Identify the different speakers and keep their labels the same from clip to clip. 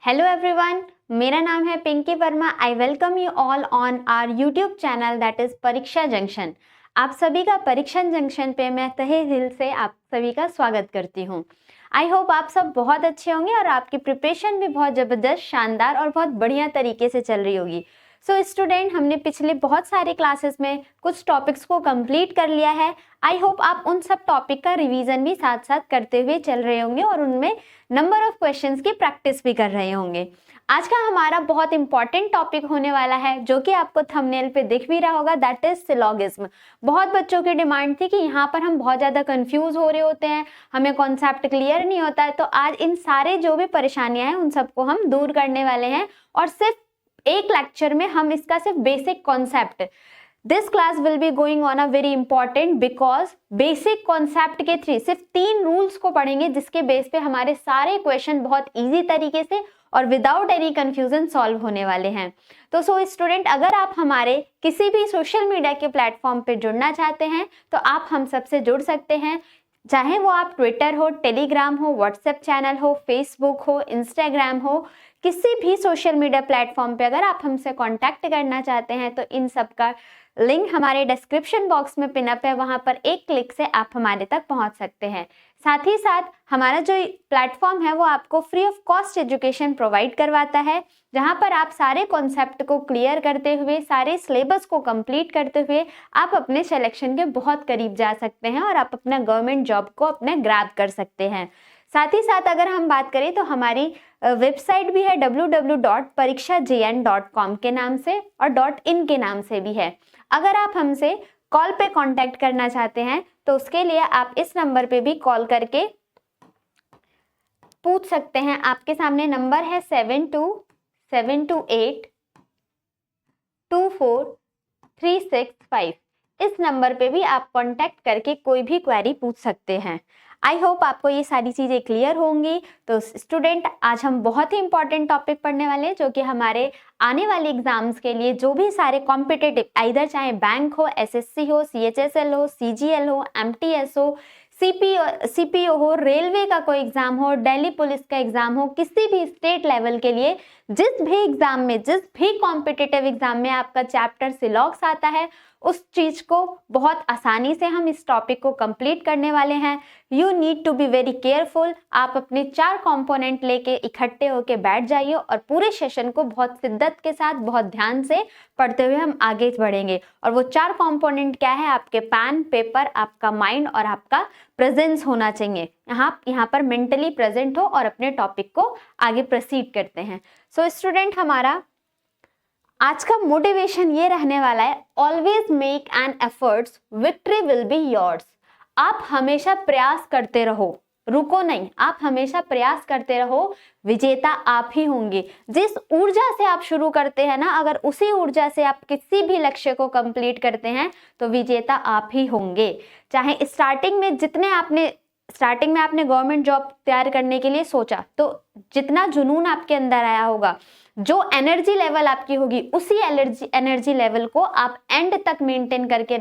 Speaker 1: Hello everyone, मेरा नाम है Pinky Verma. I welcome you all on our YouTube channel that is Pariksha Junction. आप सभी का परीक्षा जंक्शन पे मैं तहे दिल से आप सभी का स्वागत करती हूँ। आई होप आप सब बहुत अच्छे होंगे और आपकी प्रिपरेशन भी बहुत ज़बरदस्त, शानदार और बहुत बढ़िया तरीके से चल रही होगी। सो स्टूडेंट, हमने पिछले बहुत सारे क्लासेस में कुछ टॉपिक्स को कंप्लीट कर लिया है। आई होप आप उन सब टॉपिक का रिवीजन भी साथ साथ करते हुए चल रहे होंगे और उनमें नंबर ऑफ क्वेश्चंस की प्रैक्टिस भी कर रहे होंगे। आज का हमारा बहुत इंपॉर्टेंट टॉपिक होने वाला है, जो कि आपको थंबनेल पे दिख भी रहा होगा, दैट इज सिलोगिज्म। बहुत बच्चों की डिमांड थी कि यहाँ पर हम बहुत ज़्यादा कंफ्यूज हो रहे होते हैं, हमें कॉन्सेप्ट क्लियर नहीं होता है। तो आज इन सारे जो भी परेशानियां हैं उन सबको हम दूर करने वाले हैं और सिर्फ एक लेक्चर में हम इसका सिर्फ basic concept, this class will be going on a very important because basic concept के थ्री सिर्फ 3 रूल्स को पढ़ेंगे, जिसके बेस पे हमारे सारे क्वेश्चन बहुत इजी तरीके से और विदाउट एनी कंफ्यूजन सॉल्व होने वाले हैं। तो सो स्टूडेंट, अगर आप हमारे किसी भी सोशल मीडिया के प्लेटफॉर्म पे जुड़ना चाहते हैं तो आप हम सबसे जुड़ सकते हैं, चाहे वो आप ट्विटर हो, टेलीग्राम हो, व्हाट्सएप चैनल हो, फेसबुक हो, इंस्टाग्राम हो, किसी भी सोशल मीडिया प्लेटफॉर्म पे अगर आप हमसे कांटेक्ट करना चाहते हैं तो इन सब का लिंक हमारे डिस्क्रिप्शन बॉक्स में पिन अप है, वहां पर एक क्लिक से आप हमारे तक पहुंच सकते हैं। साथ ही साथ हमारा जो प्लेटफॉर्म है वो आपको free of cost education provide करवाता है, जहां पर आप सारे कॉन्सेप्ट को क्लियर करते हुए, सारे सिलेबस को कंप्लीट करते हुए आप अपने सिलेक्शन के बहुत करीब जा सकते हैं और आप अपना गवर्नमेंट जॉब को अपने ग्रैब कर सकते हैं। साथ ही साथ अगर हम बात करें तो हमारी वेबसाइट भी है www.parikshajn.com के नाम से और .in के नाम से भी है। अगर आप हमसे कॉल पे कांटेक्ट करना चाहते हैं तो उसके लिए आप इस नंबर पे भी कॉल करके पूछ सकते हैं। आपके सामने नंबर है 7272824365। इस नंबर पे भी आप कांटेक्ट करके कोई भी क्वेरी पूछ सकते हैं। आई होप आपको ये सारी चीज़ें क्लियर होंगी। तो स्टूडेंट, आज हम बहुत ही इंपॉर्टेंट टॉपिक पढ़ने वाले हैं, जो कि हमारे आने वाले एग्जाम्स के लिए जो भी सारे कॉम्पिटिटिव, आइदर चाहे बैंक हो, एसएससी हो, सीएचएसएल हो, सीजीएल हो, एमटीएस हो, सीपीओ हो, रेलवे का कोई एग्जाम हो, दिल्ली पुलिस का एग्जाम हो, किसी भी स्टेट लेवल के लिए जिस भी एग्जाम में, जिस भी कॉम्पिटिटिव एग्जाम में आपका चैप्टर सिलॉक्स आता है, उस चीज को बहुत आसानी से हम इस टॉपिक को कंप्लीट करने वाले हैं। You need to be very careful. आप अपने 4 कंपोनेंट लेके इकट्ठे होके बैठ जाइए और पूरे सेशन को बहुत शिद्दत के साथ, बहुत ध्यान से पढ़ते हुए हम आगे बढ़ेंगे। और वो 4 कंपोनेंट क्या है? आपके पेन, पेपर, आपका माइंड और आपका प्रेजेंस होना चाहिए। यहाँ पर मेंटली प्रेजेंट हो और अपने टॉपिक को आगे प्रोसीड करते हैं। सो स्टूडेंट, हमारा आज का मोटिवेशन ये रहने वाला है, always make an efforts, victory will be yours. आप हमेशा प्रयास करते रहो, रुको नहीं, आप हमेशा प्रयास करते रहो, विजेता आप ही होंगे। जिस ऊर्जा से आप शुरू करते हैं ना, अगर उसी ऊर्जा से आप किसी भी लक्ष्य को कंप्लीट करते हैं तो विजेता आप ही होंगे। चाहे स्टार्टिंग में आपने गवर्नमेंट जॉब तैयार करने के लिए सोचा, तो जितना जुनून आपके अंदर आया होगा, जो एनर्जी लेवल आपकी होगी, उसी एनर्जी लेवल को आप एंड तक मेंटेन करके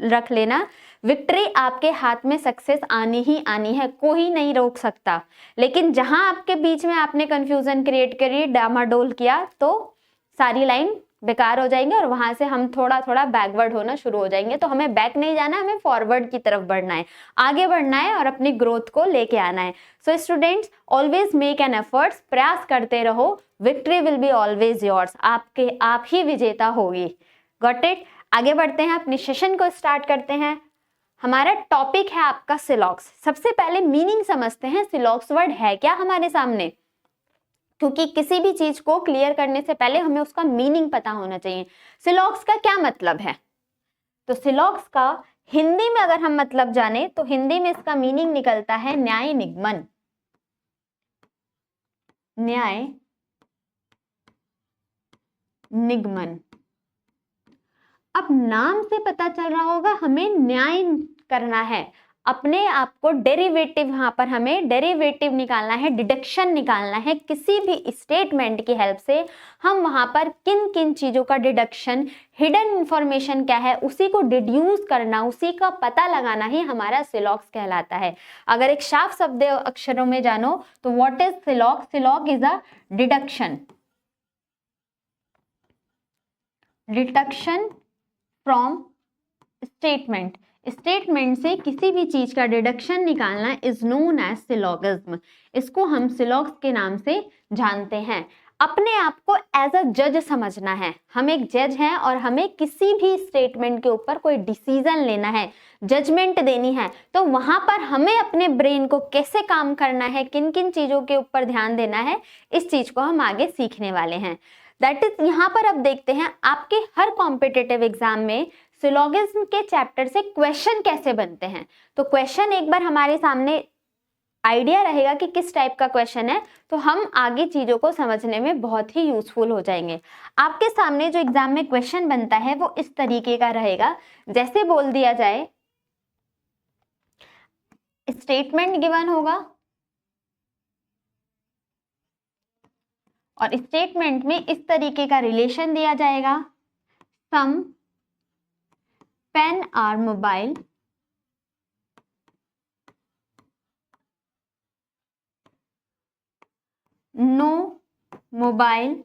Speaker 1: रख लेना। विक्ट्री आपके हाथ में, सक्सेस आनी ही आनी है, कोई नहीं रोक सकता। लेकिन जहां आपके बीच में आपने कंफ्यूजन क्रिएट करी, डामाडोल किया, तो सारी लाइन बेकार हो जाएंगे और वहां से हम थोड़ा थोड़ा बैकवर्ड होना शुरू हो जाएंगे। तो हमें बैक नहीं जाना, हमें फॉरवर्ड की तरफ बढ़ना है, आगे बढ़ना है और अपनी ग्रोथ को लेके आना है। So students, always make an efforts, प्रयास करते रहो, victory will be always yours. आप ही विजेता होगी। Got it? आगे बढ़ते हैं, अपने सेशन को स्टार्ट करते हैं। हमारा टॉपिक है आपका सिलॉक्स। सबसे पहले मीनिंग समझते हैं, सिलॉक्स वर्ड है क्या हमारे सामने, क्योंकि किसी भी चीज को क्लियर करने से पहले हमें उसका मीनिंग पता होना चाहिए। सिलॉक्स का क्या मतलब है? तो सिलॉक्स का हिंदी में अगर हम मतलब जाने तो हिंदी में इसका मीनिंग निकलता है न्याय निगमन। न्याय निगमन। अब नाम से पता चल रहा होगा हमें न्याय करना है। अपने आप को डेरिवेटिव, यहाँ पर हमें डेरिवेटिव निकालना है, डिडक्शन निकालना है। किसी भी स्टेटमेंट की हेल्प से हम वहां पर किन किन चीजों का डिडक्शन, हिडन इंफॉर्मेशन क्या है उसी को डिड्यूस करना, उसी का पता लगाना ही हमारा सिलॉक्स कहलाता है। अगर एक साफ शब्द अक्षरों में जानो तो व्हाट इज सिलॉक्स? सिलॉक is a deduction, deduction from statement. Statement से किसी भी चीज का डिडक्शन निकालना इज नोन एज सिलॉगिज्म। इसको हम सिलॉग्स के नाम से जानते हैं। अपने आप को एज अ जज समझना है। हम एक जज हैं और हमें किसी भी स्टेटमेंट के ऊपर कोई डिसीजन लेना है, जजमेंट देनी है, तो वहां पर हमें अपने ब्रेन को कैसे काम करना है, किन किन चीजों के ऊपर ध्यान देना है, इस चीज को हम आगे सीखने वाले हैं। दैट इज, यहाँ पर अब देखते हैं आपके हर कॉम्पिटिटिव एग्जाम में सिलॉगिज्म के चैप्टर से क्वेश्चन कैसे बनते हैं। तो क्वेश्चन एक बार हमारे सामने आइडिया रहेगा कि किस टाइप का क्वेश्चन है, तो हम आगे चीजों को समझने में बहुत ही यूजफुल हो जाएंगे। आपके सामने जो एग्जाम में क्वेश्चन बनता है वो इस तरीके का रहेगा। जैसे बोल दिया जाए, स्टेटमेंट गिवन होगा और स्टेटमेंट में इस तरीके का रिलेशन दिया जाएगा, सम पेन और मोबाइल नो मोबाइल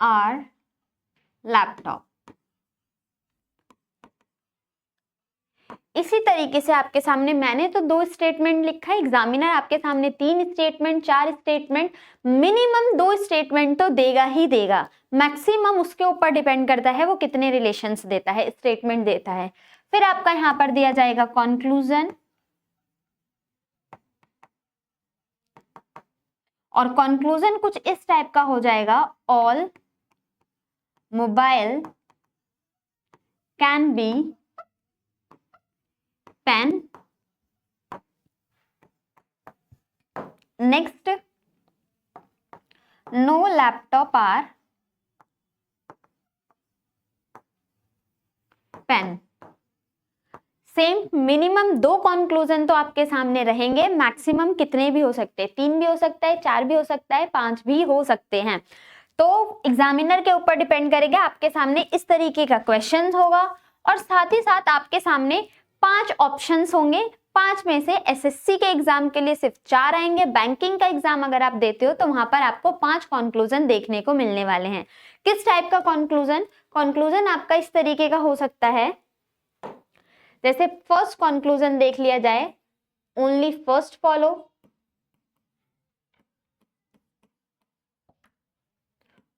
Speaker 1: और लैपटॉप। इसी तरीके से आपके सामने मैंने तो 2 स्टेटमेंट लिखा है, एग्जामिनर आपके सामने 3 स्टेटमेंट, 4 स्टेटमेंट, मिनिमम 2 स्टेटमेंट तो देगा ही देगा। मैक्सिमम उसके ऊपर डिपेंड करता है वो कितने रिलेशंस देता है, स्टेटमेंट देता है। फिर आपका यहाँ पर दिया जाएगा कंक्लूजन, और कंक्लूजन कुछ इस टाइप का हो जाएगा, all mobile can be pen. Next, no laptop are pen. Same minimum 2 conclusion तो आपके सामने रहेंगे, मैक्सिमम कितने भी हो सकते हैं, 3 भी हो सकता है, 4 भी हो सकता है, 5 भी हो सकते हैं। तो एग्जामिनर के ऊपर डिपेंड करेगा। आपके सामने इस तरीके का क्वेश्चन होगा और साथ ही साथ आपके सामने 5 ऑप्शंस होंगे। 5 में से एसएससी के एग्जाम के लिए सिर्फ 4 आएंगे। बैंकिंग का एग्जाम अगर आप देते हो तो वहां पर आपको 5 कंक्लूजन देखने को मिलने वाले हैं। किस टाइप का कंक्लूजन? कंक्लूजन आपका इस तरीके का हो सकता है, जैसे फर्स्ट कंक्लूजन देख लिया जाए, only first follow,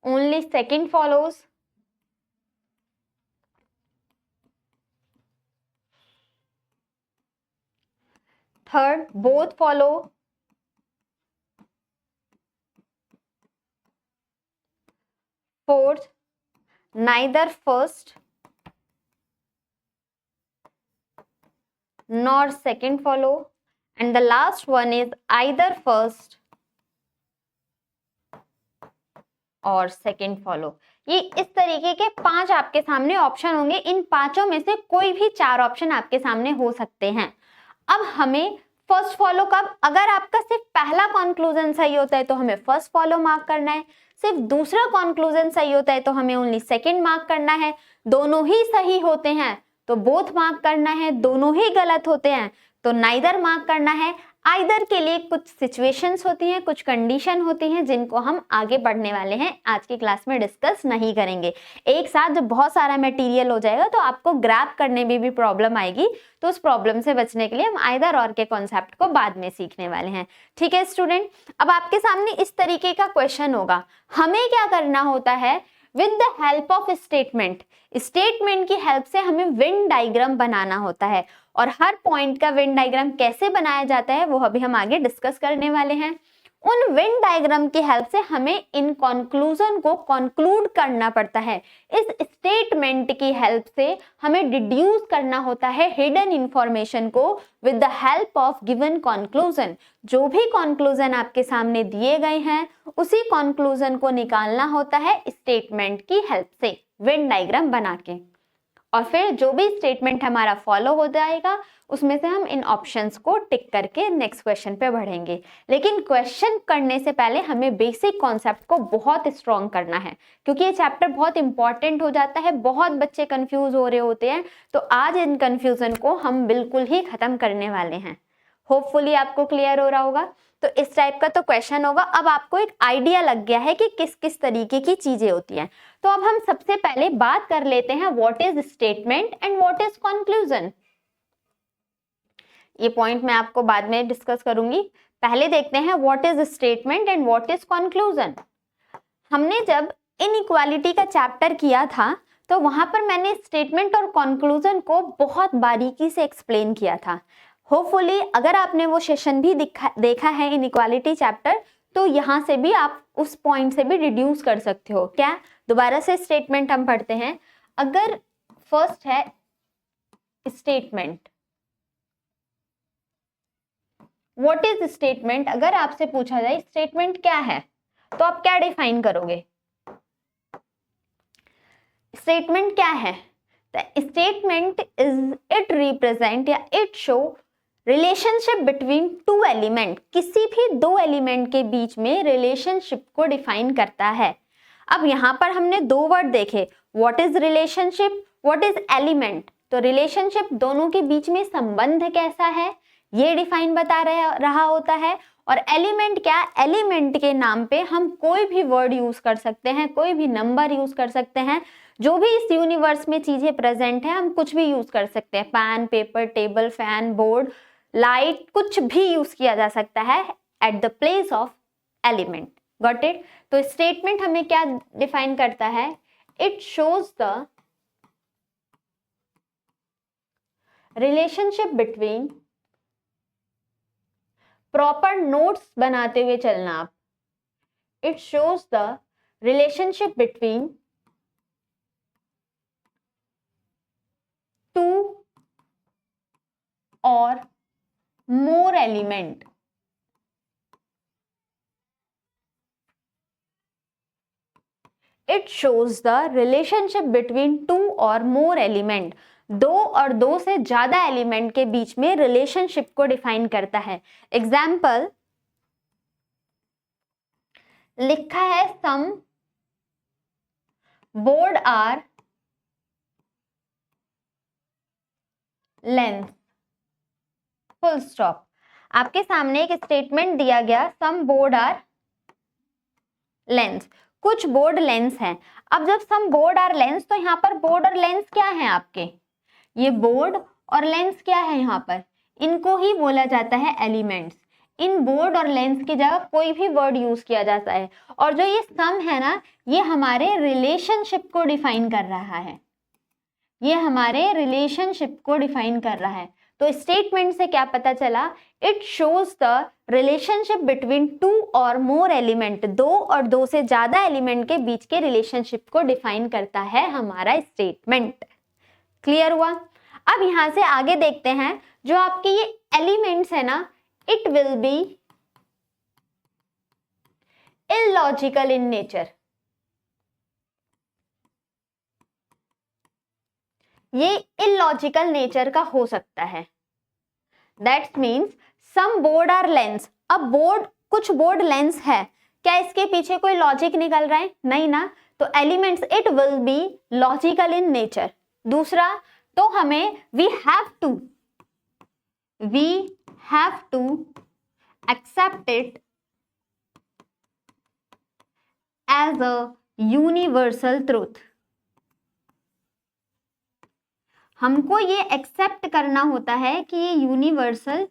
Speaker 1: only second follows, third both follow, fourth neither first nor second follow, and the last one is either first और सेकेंड फॉलो। ये इस तरीके के 5 आपके सामने ऑप्शन होंगे। इन 5 में से कोई भी 4 ऑप्शन आपके सामने हो सकते हैं। अब हमें फर्स्ट फॉलो कब, अगर आपका सिर्फ पहला कंक्लूजन सही होता है तो हमें फर्स्ट फॉलो मार्क करना है, सिर्फ दूसरा कंक्लूजन सही होता है तो हमें ओनली सेकेंड मार्क करना है, दोनों ही सही होते हैं तो बोथ मार्क करना है, दोनों ही गलत होते हैं तो नाइदर मार्क करना है। आइदर के लिए कुछ सिचुएशंस होती हैं, कुछ कंडीशन होती हैं जिनको हम आगे बढ़ने वाले हैं, आज की क्लास में डिस्कस नहीं करेंगे। एक साथ जब बहुत सारा मटेरियल हो जाएगा तो आपको ग्रैब करने में भी प्रॉब्लम आएगी, तो उस प्रॉब्लम से बचने के लिए हम आइदर और के कॉन्सेप्ट को बाद में सीखने वाले हैं। ठीक है स्टूडेंट, अब आपके सामने इस तरीके का क्वेश्चन होगा। हमें क्या करना होता है, with the help of statement, statement की हेल्प से हमें वेन डायग्राम बनाना होता है। और हर पॉइंट का वेन डायग्राम कैसे बनाया जाता है वो अभी हम आगे डिस्कस करने वाले हैं। उन वेन डायग्राम की हेल्प से हमें इन कंक्लूजन को कंक्लूड करना पड़ता है। इस स्टेटमेंट की हेल्प से हमें डिड्यूस करना होता है हिडन इंफॉर्मेशन को with the help of given conclusion. जो भी कंक्लूजन आपके सामने दिए गए हैं उसी कंक्लूजन को निकालना होता है स्टेटमेंट की हेल्प से, वेन डायग्राम बना के। और फिर जो भी स्टेटमेंट हमारा फॉलो हो जाएगा उसमें से हम इन ऑप्शंस को टिक करके नेक्स्ट क्वेश्चन पे बढ़ेंगे। लेकिन क्वेश्चन करने से पहले हमें बेसिक कॉन्सेप्ट को बहुत स्ट्रॉन्ग करना है, क्योंकि ये चैप्टर बहुत इंपॉर्टेंट हो जाता है, बहुत बच्चे कंफ्यूज हो रहे होते हैं। तो आज इन कंफ्यूजन को हम बिल्कुल ही खत्म करने वाले हैं। होपफुली आपको क्लियर हो रहा होगा। तो इस टाइप का तो क्वेश्चन होगा। अब आपको एक आइडिया लग गया है कि किस किस तरीके की चीजें होती हैं। तो अब हम सबसे पहले बात कर लेते हैं what is statement and what is conclusion. ये पॉइंट मैं आपको बाद में डिस्कस करूंगी। पहले देखते हैं what is statement and what is conclusion. हमने जब इनइक्वालिटी का चैप्टर किया था तो वहां पर मैंने स्टेटमेंट और कंक्लूजन को बहुत बारीकी से एक्सप्लेन किया था। होपफुली अगर आपने वो सेशन भी देखा है इनइक्वालिटी चैप्टर, तो यहाँ से भी आप उस पॉइंट से भी डिड्यूस कर सकते हो। क्या? दोबारा से स्टेटमेंट हम पढ़ते हैं। अगर फर्स्ट है स्टेटमेंट, व्हाट इज स्टेटमेंट। अगर आपसे पूछा जाए स्टेटमेंट क्या है, तो आप क्या डिफाइन करोगे? स्टेटमेंट क्या है? स्टेटमेंट इज इट रिप्रेजेंट या it show relationship between to element. किसी भी दो एलिमेंट के बीच में रिलेशनशिप को डिफाइन करता है। अब यहाँ पर हमने दो वर्ड देखे, what is relationship, what is element. तो रिलेशनशिप दोनों के बीच में संबंध कैसा है ये डिफाइन बता रहा होता है। और एलिमेंट क्या? एलिमेंट के नाम पे हम कोई भी वर्ड यूज कर सकते हैं, कोई भी नंबर यूज कर सकते हैं। जो भी इस यूनिवर्स में चीजें प्रेजेंट है हम कुछ भी यूज कर सकते हैं। Pen, paper, table, fan, board, light, कुछ भी यूज किया जा सकता है at the place of element. Got it? तो स्टेटमेंट हमें क्या डिफाइन करता है? It shows the relationship between, proper notes बनाते हुए चलना आप। It shows the relationship between two or more element. It shows the relationship between two or more element. दो और दो से ज्यादा एलिमेंट के बीच में रिलेशनशिप को डिफाइन करता है। एग्जाम्पल लिखा है some board are length, full stop. आपके सामने एक स्टेटमेंट दिया गया, सम बोर्ड आर लेंथ, कुछ बोर्ड लेंस हैं। अब जब सम बोर्ड आर लेंस, तो यहाँ पर बोर्ड और लेंस क्या है आपके? ये बोर्ड और लेंस क्या है यहाँ पर? इनको ही बोला जाता है एलिमेंट्स। इन बोर्ड और लेंस की जगह कोई भी वर्ड यूज किया जाता है। और जो ये सम है ना, ये हमारे रिलेशनशिप को डिफाइन कर रहा है। ये हमारे रिलेशनशिप को डिफाइन कर रहा है। तो स्टेटमेंट से क्या पता चला? It shows the relationship between two or more element. दो और दो से ज्यादा एलिमेंट के बीच के रिलेशनशिप को डिफाइन करता है हमारा स्टेटमेंट। क्लियर हुआ? अब यहां से आगे देखते हैं, जो आपके ये एलिमेंट्स है ना, it will be illogical in nature. ये इलॉजिकल नेचर का हो सकता है। That means some board are lens. अब बोर्ड, कुछ बोर्ड लेंस है, क्या इसके पीछे कोई लॉजिक निकल रहा है? नहीं ना। तो elements it will be logical in nature. दूसरा, तो हमें we have to accept it as a universal truth. हमको ये एक्सेप्ट करना होता है कि ये यूनिवर्सल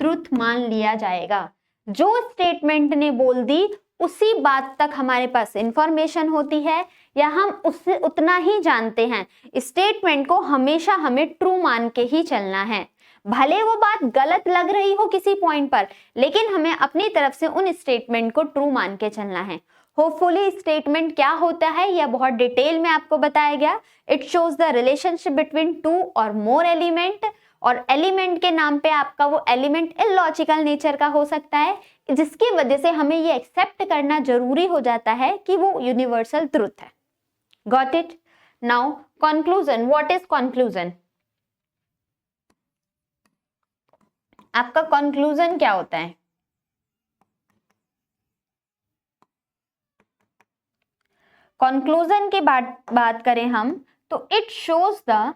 Speaker 1: ट्रूथ मान लिया जाएगा। जो स्टेटमेंट ने बोल दी उसी बात तक हमारे पास इंफॉर्मेशन होती है, या हम उससे उतना ही जानते हैं। स्टेटमेंट को हमेशा हमें ट्रू मान के ही चलना है। भले वो बात गलत लग रही हो किसी पॉइंट पर, लेकिन हमें अपनी तरफ से उन स्टेटमेंट को ट्रू मान के चलना है। होपफुली स्टेटमेंट क्या होता है यह बहुत डिटेल में आपको बताया गया। It shows the relationship between two or more element, और एलिमेंट के नाम पे आपका वो एलिमेंट इलॉजिकल नेचर का हो सकता है, जिसकी वजह से हमें ये एक्सेप्ट करना जरूरी हो जाता है कि वो यूनिवर्सल ट्रूथ है। Got it? Now conclusion, what is conclusion? आपका कंक्लूजन क्या होता है? कंक्लूजन की बात करें हम तो it shows the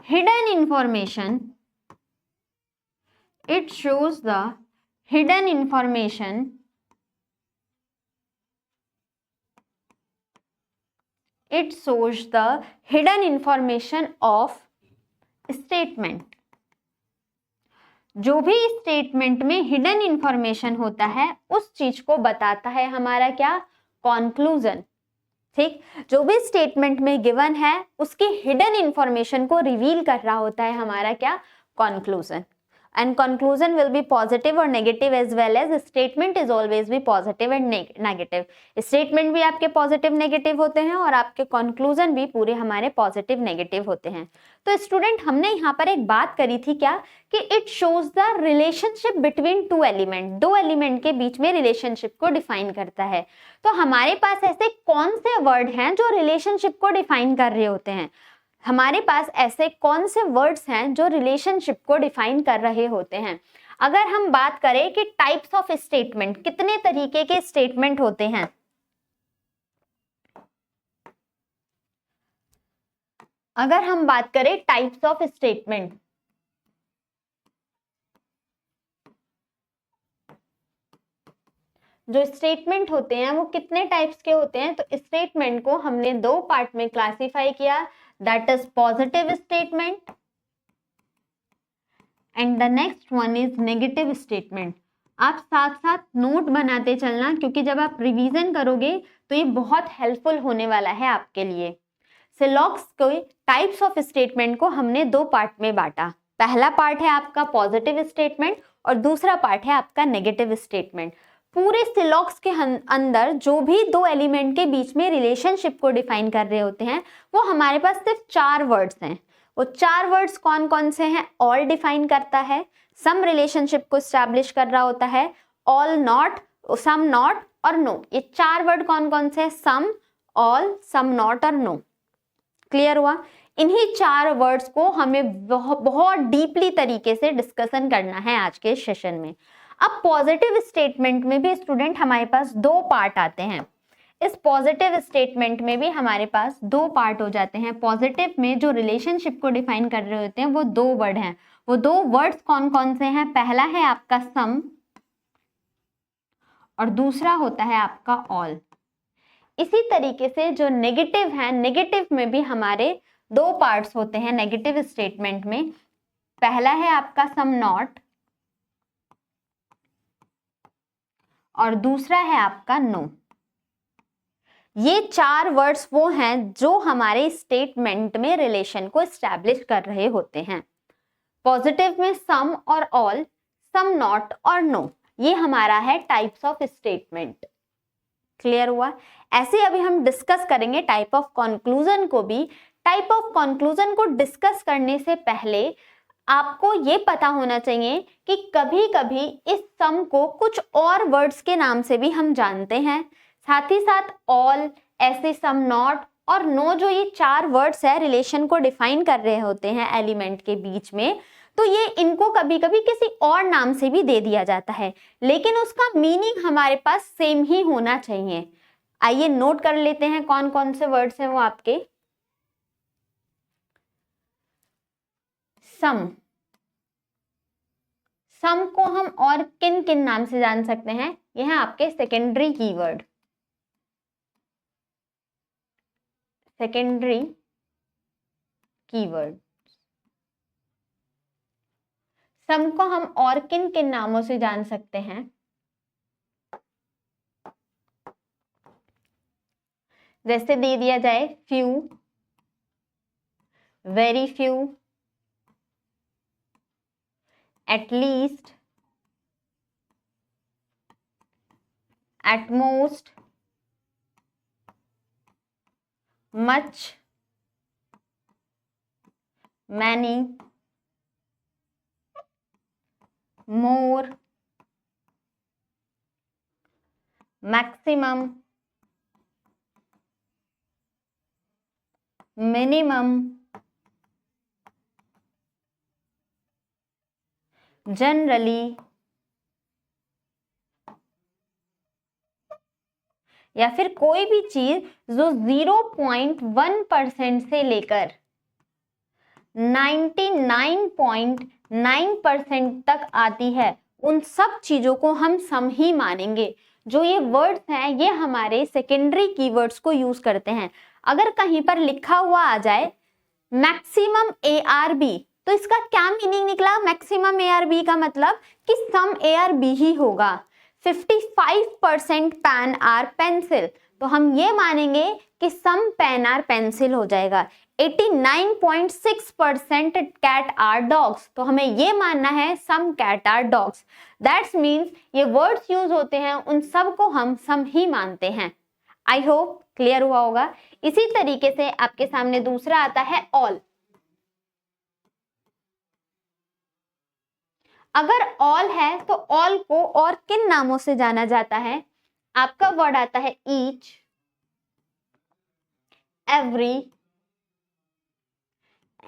Speaker 1: hidden information, it shows the hidden information it shows the hidden information of statement. जो भी स्टेटमेंट में हिडन इंफॉर्मेशन होता है उस चीज को बताता है हमारा क्या? कंक्लूजन। ठीक, जो भी स्टेटमेंट में गिवन है उसकी हिडन इंफॉर्मेशन को रिवील कर रहा होता है हमारा क्या? Conclusion. And conclusion will be positive or negative as well as statement is always be positive and negative. Statement भी आपके पॉजिटिव नेगेटिव होते हैं और आपके कंक्लूजन भी पूरे हमारे पॉजिटिव नेगेटिव होते हैं। तो स्टूडेंट हमने यहाँ पर एक बात करी थी क्या कि it shows the relationship between to element, दो एलिमेंट के बीच में रिलेशनशिप को डिफाइन करता है। तो हमारे पास ऐसे कौन से वर्ड हैं जो रिलेशनशिप को डिफाइन कर रहे होते हैं? हमारे पास ऐसे कौन से वर्ड्स हैं जो रिलेशनशिप को डिफाइन कर रहे होते हैं? अगर हम बात करें कि टाइप्स ऑफ स्टेटमेंट, कितने तरीके के स्टेटमेंट होते हैं? अगर हम बात करें टाइप्स ऑफ स्टेटमेंट, जो स्टेटमेंट होते हैं वो कितने टाइप्स के होते हैं? तो स्टेटमेंट को हमने दो पार्ट में क्लासिफाई किया, that is positive statement and the next one is negative statement. आप साथ साथ नोट बनाते चलना क्योंकि जब आप रिवीजन करोगे तो ये बहुत हेल्पफुल होने वाला है आपके लिए। सिलॉक्स के टाइप्स ऑफ स्टेटमेंट को हमने दो पार्ट में बांटा। पहला पार्ट है आपका पॉजिटिव स्टेटमेंट और दूसरा पार्ट है आपका नेगेटिव स्टेटमेंट। पूरे सिलॉक्स के अंदर जो भी दो एलिमेंट के बीच में रिलेशनशिप को डिफाइन कर रहे होते हैं वो हमारे पास सिर्फ 4 वर्ड्स हैं। वो 4 वर्ड्स कौन कौन से हैं? ऑल डिफाइन करता है, सम रिलेशनशिप को स्टैब्लिश कर रहा होता है, ऑल नॉट, सम नॉट और नो। ये 4 वर्ड कौन कौन से हैं? सम, ऑल, सम नॉट और नो। क्लियर हुआ? इन्हीं 4 वर्ड्स को हमें बहुत डीपली तरीके से डिस्कशन करना है आज के सेशन में। अब पॉजिटिव स्टेटमेंट में भी स्टूडेंट हमारे पास 2 पार्ट आते हैं। इस पॉजिटिव स्टेटमेंट में भी हमारे पास 2 पार्ट हो जाते हैं। पॉजिटिव में जो रिलेशनशिप को डिफाइन कर रहे होते हैं वो 2 वर्ड हैं। वो 2 वर्ड्स कौन कौन से हैं? पहला है आपका सम और दूसरा होता है आपका ऑल। इसी तरीके से जो नेगेटिव है, नेगेटिव में भी हमारे 2 पार्ट्स होते हैं नेगेटिव स्टेटमेंट में। पहला है आपका सम नॉट और दूसरा है आपका नो। ये 4 वर्ड्स वो हैं जो हमारे स्टेटमेंट में रिलेशन को एस्टैब्लिश कर रहे होते हैं। पॉजिटिव में सम और ऑल, सम नॉट और नो, ये हमारा है टाइप्स ऑफ स्टेटमेंट। क्लियर हुआ? ऐसे अभी हम डिस्कस करेंगे टाइप ऑफ कंक्लूजन को भी। टाइप ऑफ कंक्लूजन को डिस्कस करने से पहले आपको ये पता होना चाहिए कि कभी कभी इस सम को कुछ और वर्ड्स के नाम से भी हम जानते हैं। साथ ही साथ ऑल, ऐसे सम नॉट और नो, जो ये 4 वर्ड्स है रिलेशन को डिफाइन कर रहे होते हैं एलिमेंट के बीच में, तो ये इनको कभी कभी किसी और नाम से भी दे दिया जाता है, लेकिन उसका मीनिंग हमारे पास सेम ही होना चाहिए। आइए नोट कर लेते हैं कौन कौन से वर्ड्स हैं वो आपके। सम, सम को हम और किन किन नाम से जान सकते हैं? यह है आपके सेकेंडरी कीवर्ड। सेकेंडरी कीवर्ड, सम को हम और किन किन नामों से जान सकते हैं? जैसे दे दिया जाए few, very few, at least, at most, much, many, more, maximum, minimum, generally, या फिर कोई भी चीज जो 0.1% से लेकर 99.9% तक आती है, उन सब चीजों को हम सम ही मानेंगे। जो ये वर्ड्स हैं ये हमारे सेकेंडरी कीवर्ड्स को यूज करते हैं। अगर कहीं पर लिखा हुआ आ जाए मैक्सिमम ARB, तो इसका क्या मीनिंग निकला? मैक्सिमम ARB का मतलब कि सम ARB ही होगा। 55% पेन आर पेंसिल, तो हम ये मानेंगे कि सम पेन आर पेंसिल हो जाएगा। 89.6% कैट आर डॉग्स, तो हमें ये मानना है some cat are dogs. That's means ये वर्ड्स यूज होते हैं उन सब को हम सम ही मानते हैं। आई होप क्लियर हुआ होगा। इसी तरीके से आपके सामने दूसरा आता है ऑल। अगर ऑल है तो ऑल को और किन नामों से जाना जाता है? आपका वर्ड आता है each, every,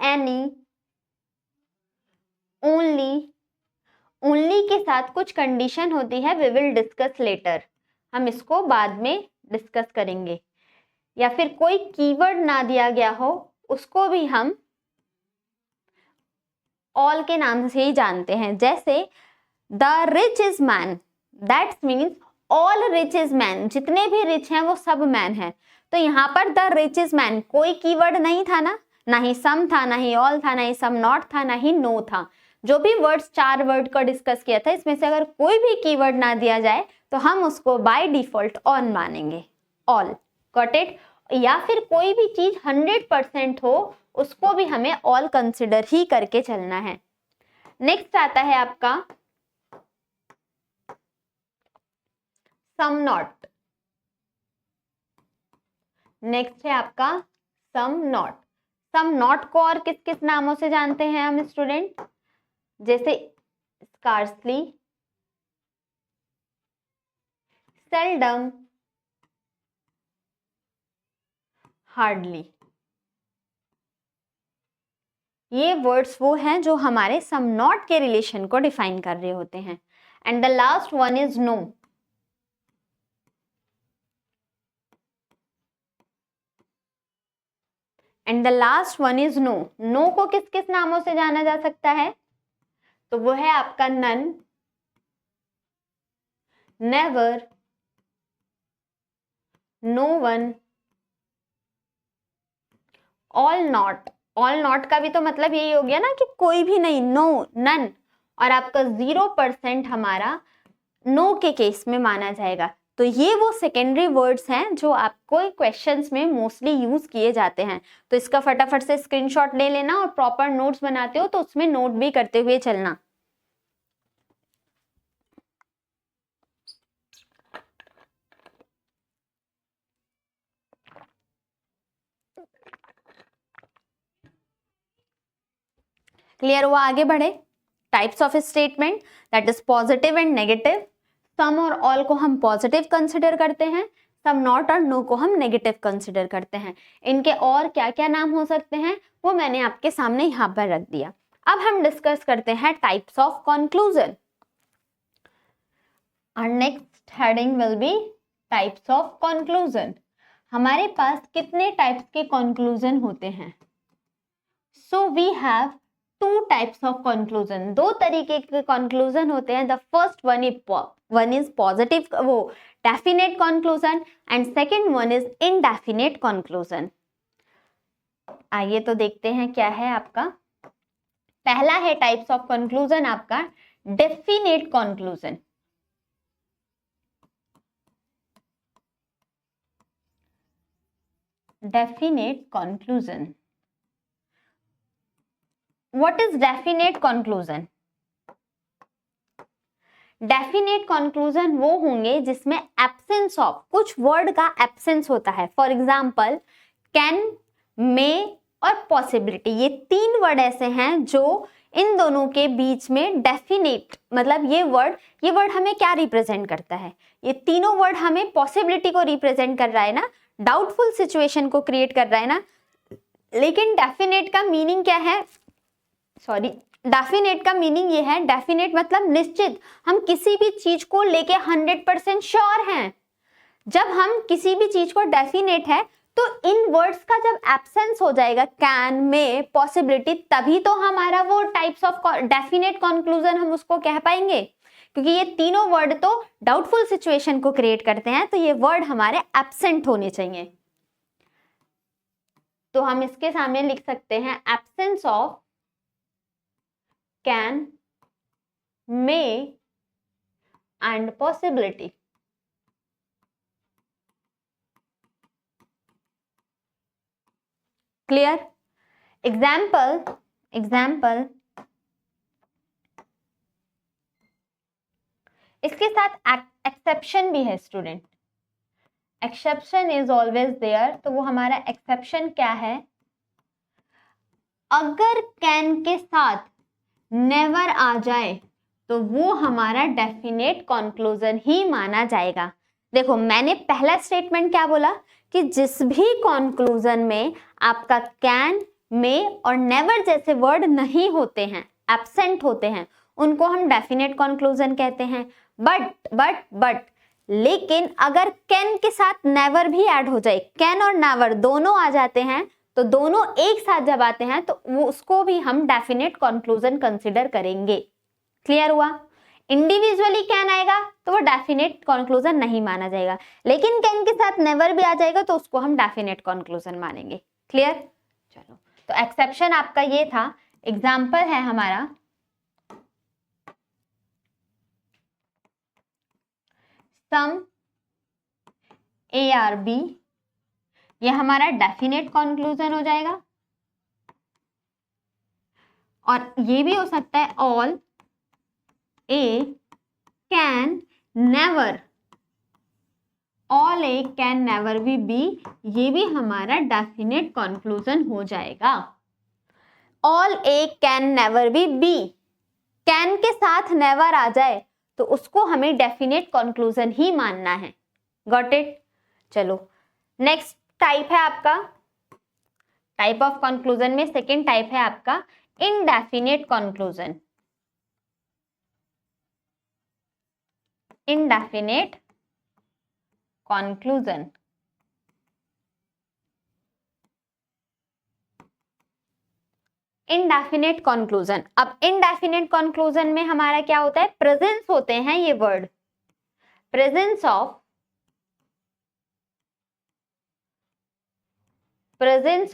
Speaker 1: any, only. Only के साथ कुछ कंडीशन होती है, वी विल डिस्कस लेटर, हम इसको बाद में डिस्कस करेंगे। या फिर कोई कीवर्ड ना दिया गया हो उसको भी हम ऑल के नाम से ही जानते हैं। जैसे the rich is man, that's means all rich is man, जितने भी रिच हैं वो सब मैन हैं। तो यहाँ पर द रिच इज मैन कोई कीवर्ड नहीं था ना ही सम था, ना ही ऑल था, ना ही सम नॉट था, ना ही नो था। जो भी वर्ड्स 4 वर्ड का डिस्कस किया था इसमें से अगर कोई भी कीवर्ड ना दिया जाए तो हम उसको बाय डिफॉल्ट ऑन मानेंगे, ऑल। Got it? या फिर कोई भी चीज 100% हो उसको भी हमें ऑल कंसिडर ही करके चलना है। नेक्स्ट आता है आपका सम नॉट। नेक्स्ट है आपका सम नॉट। सम नॉट को और किस किस नामों से जानते हैं हम स्टूडेंट? जैसे स्कार्सली, सेल्डम, हार्डली। ये वर्ड्स वो हैं जो हमारे सम नॉट के रिलेशन को डिफाइन कर रहे होते हैं। And the last one is no. And the last one is no. No को किस किस नामों से जाना जा सकता है? तो वो है आपका none, never, no one, all not. All not का भी तो मतलब यही हो गया ना कि कोई भी नहीं, नो, नन। और आपका 0% हमारा नो के केस में माना जाएगा। तो ये वो सेकेंडरी वर्ड्स हैं जो आपको क्वेश्चंस में मोस्टली यूज किए जाते हैं। तो इसका फटाफट से स्क्रीनशॉट ले लेना और प्रॉपर नोट्स बनाते हो तो उसमें नोट भी करते हुए चलना। क्लियर हुआ? आगे बढ़े। Types of statement, that is positive and negative. Some or all को हम पॉजिटिव कंसिडर करते हैं, सम नॉट और नो को हम नेगेटिव कंसिडर करते हैं। इनके और क्या क्या नाम हो सकते हैं वो मैंने आपके सामने यहाँ पर रख दिया। अब हम डिस्कस करते हैं टाइप्स ऑफ कंक्लूजन। और next heading will be types of conclusion. हमारे पास कितने टाइप्स के कंक्लूजन होते हैं? So we have 2 types of conclusion. 2 तरीके के कंक्लूजन होते हैं। The first one is positive, वो definite conclusion, and second one is indefinite conclusion. आइए तो देखते हैं क्या है आपका। पहला है टाइप्स ऑफ कंक्लूजन आपका definite conclusion. Definite conclusion. What is definite conclusion? Definite conclusion वो होंगे जिसमें एब्सेंस ऑफ, कुछ वर्ड का एब्सेंस होता है। फॉर एग्जाम्पल कैन, मे और पॉसिबिलिटी, ये 3 वर्ड ऐसे हैं जो इन दोनों के बीच में डेफिनेट मतलब ये वर्ड हमें क्या रिप्रेजेंट करता है? ये तीनों वर्ड हमें पॉसिबिलिटी को रिप्रेजेंट कर रहा है ना, डाउटफुल सिचुएशन को क्रिएट कर रहा है ना। लेकिन डेफिनेट का मीनिंग क्या है? डेफिनेट का मीनिंग ये है, डेफिनेट मतलब निश्चित, हम किसी भी चीज को लेके 100% श्योर हैं। जब हम किसी भी चीज को डेफिनेट है तो इन वर्ड्स का जब एब्सेंस हो जाएगा, कैन, में, पॉसिबिलिटी, तभी तो हमारा वो टाइप्स ऑफ डेफिनेट कंक्लूजन हम उसको कह पाएंगे, क्योंकि ये तीनों वर्ड तो डाउटफुल सिचुएशन को क्रिएट करते हैं, तो ये वर्ड हमारे एब्सेंट होने चाहिए। तो हम इसके सामने लिख सकते हैं absence of can, may and possibility. Clear? Example इसके साथ एक्सेप्शन भी है student. Exception is always there, तो वो हमारा एक्सेप्शन क्या है? अगर कैन के साथ नेवर आ जाए तो वो हमारा डेफिनेट कंक्लूजन ही माना जाएगा। देखो मैंने पहला स्टेटमेंट क्या बोला कि जिस भी कंक्लूजन में आपका कैन, में और नेवर जैसे वर्ड नहीं होते हैं, एब्सेंट होते हैं, उनको हम डेफिनेट कंक्लूजन कहते हैं। बट लेकिन अगर कैन के साथ नेवर भी ऐड हो जाए, कैन और नेवर दोनों आ जाते हैं, तो दोनों एक साथ जब आते हैं तो वो उसको भी हम डेफिनेट कंक्लूजन कंसीडर करेंगे। क्लियर हुआ? इंडिविजुअली कैन आएगा तो वो डेफिनेट कंक्लूजन नहीं माना जाएगा, लेकिन कैन के साथ नेवर भी आ जाएगा तो उसको हम डेफिनेट कंक्लूजन मानेंगे। क्लियर? चलो, तो एक्सेप्शन आपका ये था। एग्जाम्पल है हमारा सम ए आर बी, ये हमारा डेफिनेट कंक्लूजन हो जाएगा। और ये भी हो सकता है all A can never, all A can never be B, ये भी हमारा डेफिनेट कंक्लूजन हो जाएगा। All A can never be B, can के साथ नेवर आ जाए तो उसको हमें डेफिनेट कंक्लूजन ही मानना है। Got it? चलो नेक्स्ट टाइप है आपका, टाइप ऑफ कंक्लूजन में सेकेंड टाइप है आपका indefinite conclusion. Indefinite conclusion, indefinite conclusion. अब इनडेफिनेट कंक्लूजन में हमारा क्या होता है? प्रेजेंस होते हैं ये word, presence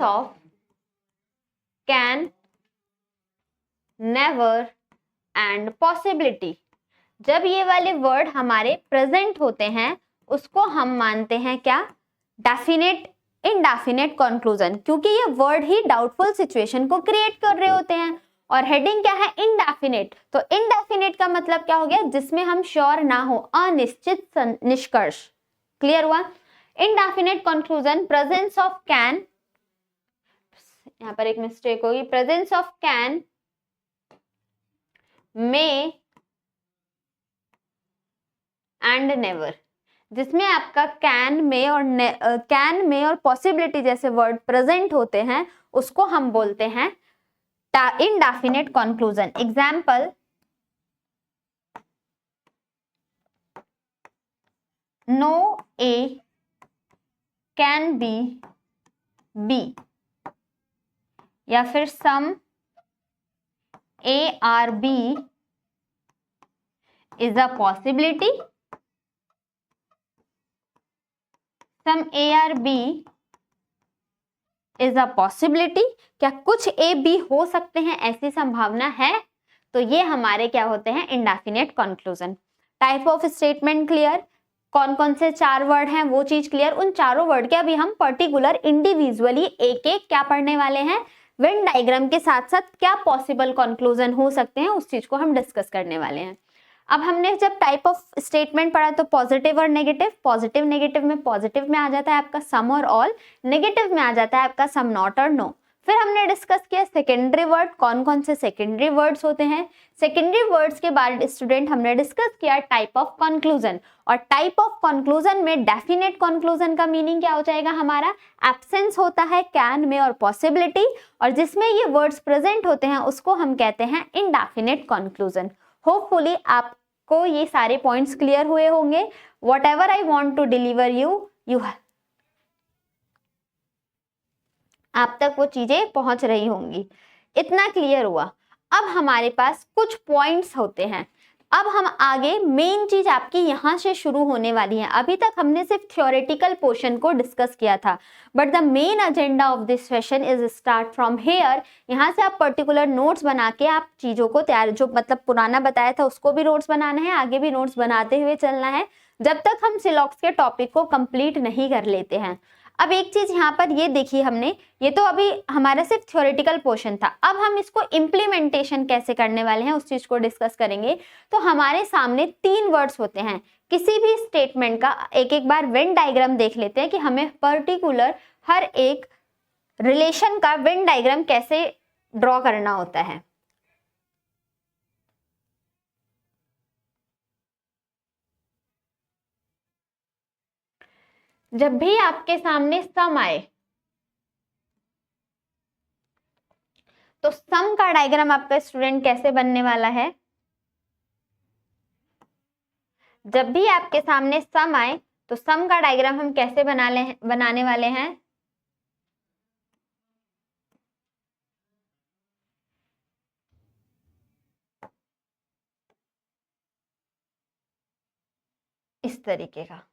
Speaker 1: of can, never and possibility. जब ये वाले वर्ड हमारे प्रेजेंट होते हैं उसको हम मानते हैं क्या? डेफिनेट इनडेफिनेट कंक्लूजन, क्योंकि ये वर्ड ही डाउटफुल सिचुएशन को क्रिएट कर रहे होते हैं। और हेडिंग क्या है? इनडेफिनेट। तो इनडेफिनेट का मतलब क्या हो गया? जिसमें हम श्योर ना हो, अनिश्चित निष्कर्ष। क्लियर हुआ? Indefinite conclusion, presence of can, यहां पर एक मिस्टेक होगी, presence of can, may and never, जिसमें आपका कैन में और पॉसिबिलिटी जैसे वर्ड प्रेजेंट होते हैं उसको हम बोलते हैं indefinite conclusion. Example no A can be B, या फिर some A are B is a possibility, some A are B is a possibility. क्या कुछ ए बी हो सकते हैं, ऐसी संभावना है? तो ये हमारे क्या होते हैं? Indefinite conclusion. Type of statement clear? कौन कौन से चार वर्ड हैं वो चीज क्लियर? उन चारों वर्ड के अभी हम पर्टिकुलर इंडिविजुअली एक एक क्या पढ़ने वाले हैं, वेन डायग्राम के साथ साथ क्या पॉसिबल कंक्लूजन हो सकते हैं उस चीज को हम डिस्कस करने वाले हैं। अब हमने जब टाइप ऑफ स्टेटमेंट पढ़ा तो positive or negative, positive negative में पॉजिटिव में आ जाता है आपका सम और ऑल, नेगेटिव में आ जाता है आपका सम नॉट और नो। फिर हमने डिस्कस किया सेकेंडरी वर्ड, कौन कौन से सेकेंडरी वर्ड्स होते हैं। सेकेंडरी वर्ड्स के बाद स्टूडेंट हमने डिस्कस किया टाइप ऑफ कंक्लूजन, और टाइप ऑफ कंक्लूजन में डेफिनेट कंक्लूजन का मीनिंग क्या हो जाएगा हमारा, एब्सेंस होता है कैन में और पॉसिबिलिटी, और जिसमें ये वर्ड्स प्रेजेंट होते हैं उसको हम कहते हैं इनडेफिनेट कंक्लूजन। होपफुली आपको ये सारे पॉइंट्स क्लियर हुए होंगे। Whatever I want to deliver you आप तक वो चीजें पहुंच रही होंगी। इतना क्लियर हुआ। अब हमारे पास कुछ पॉइंट्स होते हैं। अब हम आगे मेन चीज आपकी यहां से शुरू होने वाली है। अभी तक हमने सिर्फ थ्योरेटिकल पोर्शन को डिस्कस किया था, but the main agenda of this session is start from here. यहाँ से आप पर्टिकुलर नोट्स बना के आप चीजों को तैयार, जो मतलब पुराना बताया था उसको भी नोट्स बनाना है, आगे भी नोट्स बनाते हुए चलना है जब तक हम सिलॉक्स के टॉपिक को कंप्लीट नहीं कर लेते हैं। अब एक चीज यहाँ पर ये देखी हमने, ये तो अभी हमारा सिर्फ थ्योरेटिकल पोर्शन था। अब हम इसको इम्प्लीमेंटेशन कैसे करने वाले हैं उस चीज को डिस्कस करेंगे। तो हमारे सामने 3 वर्ड्स होते हैं। किसी भी स्टेटमेंट का एक एक बार वेन डायग्राम देख लेते हैं कि हमें पर्टिकुलर हर एक रिलेशन का वेन डायग्राम कैसे ड्रॉ करना होता है। जब भी आपके सामने सम आए तो सम का डायग्राम आपका स्टूडेंट कैसे बनने वाला है। जब भी आपके सामने सम आए तो सम का डायग्राम हम कैसे बनाने वाले हैं। इस तरीके का,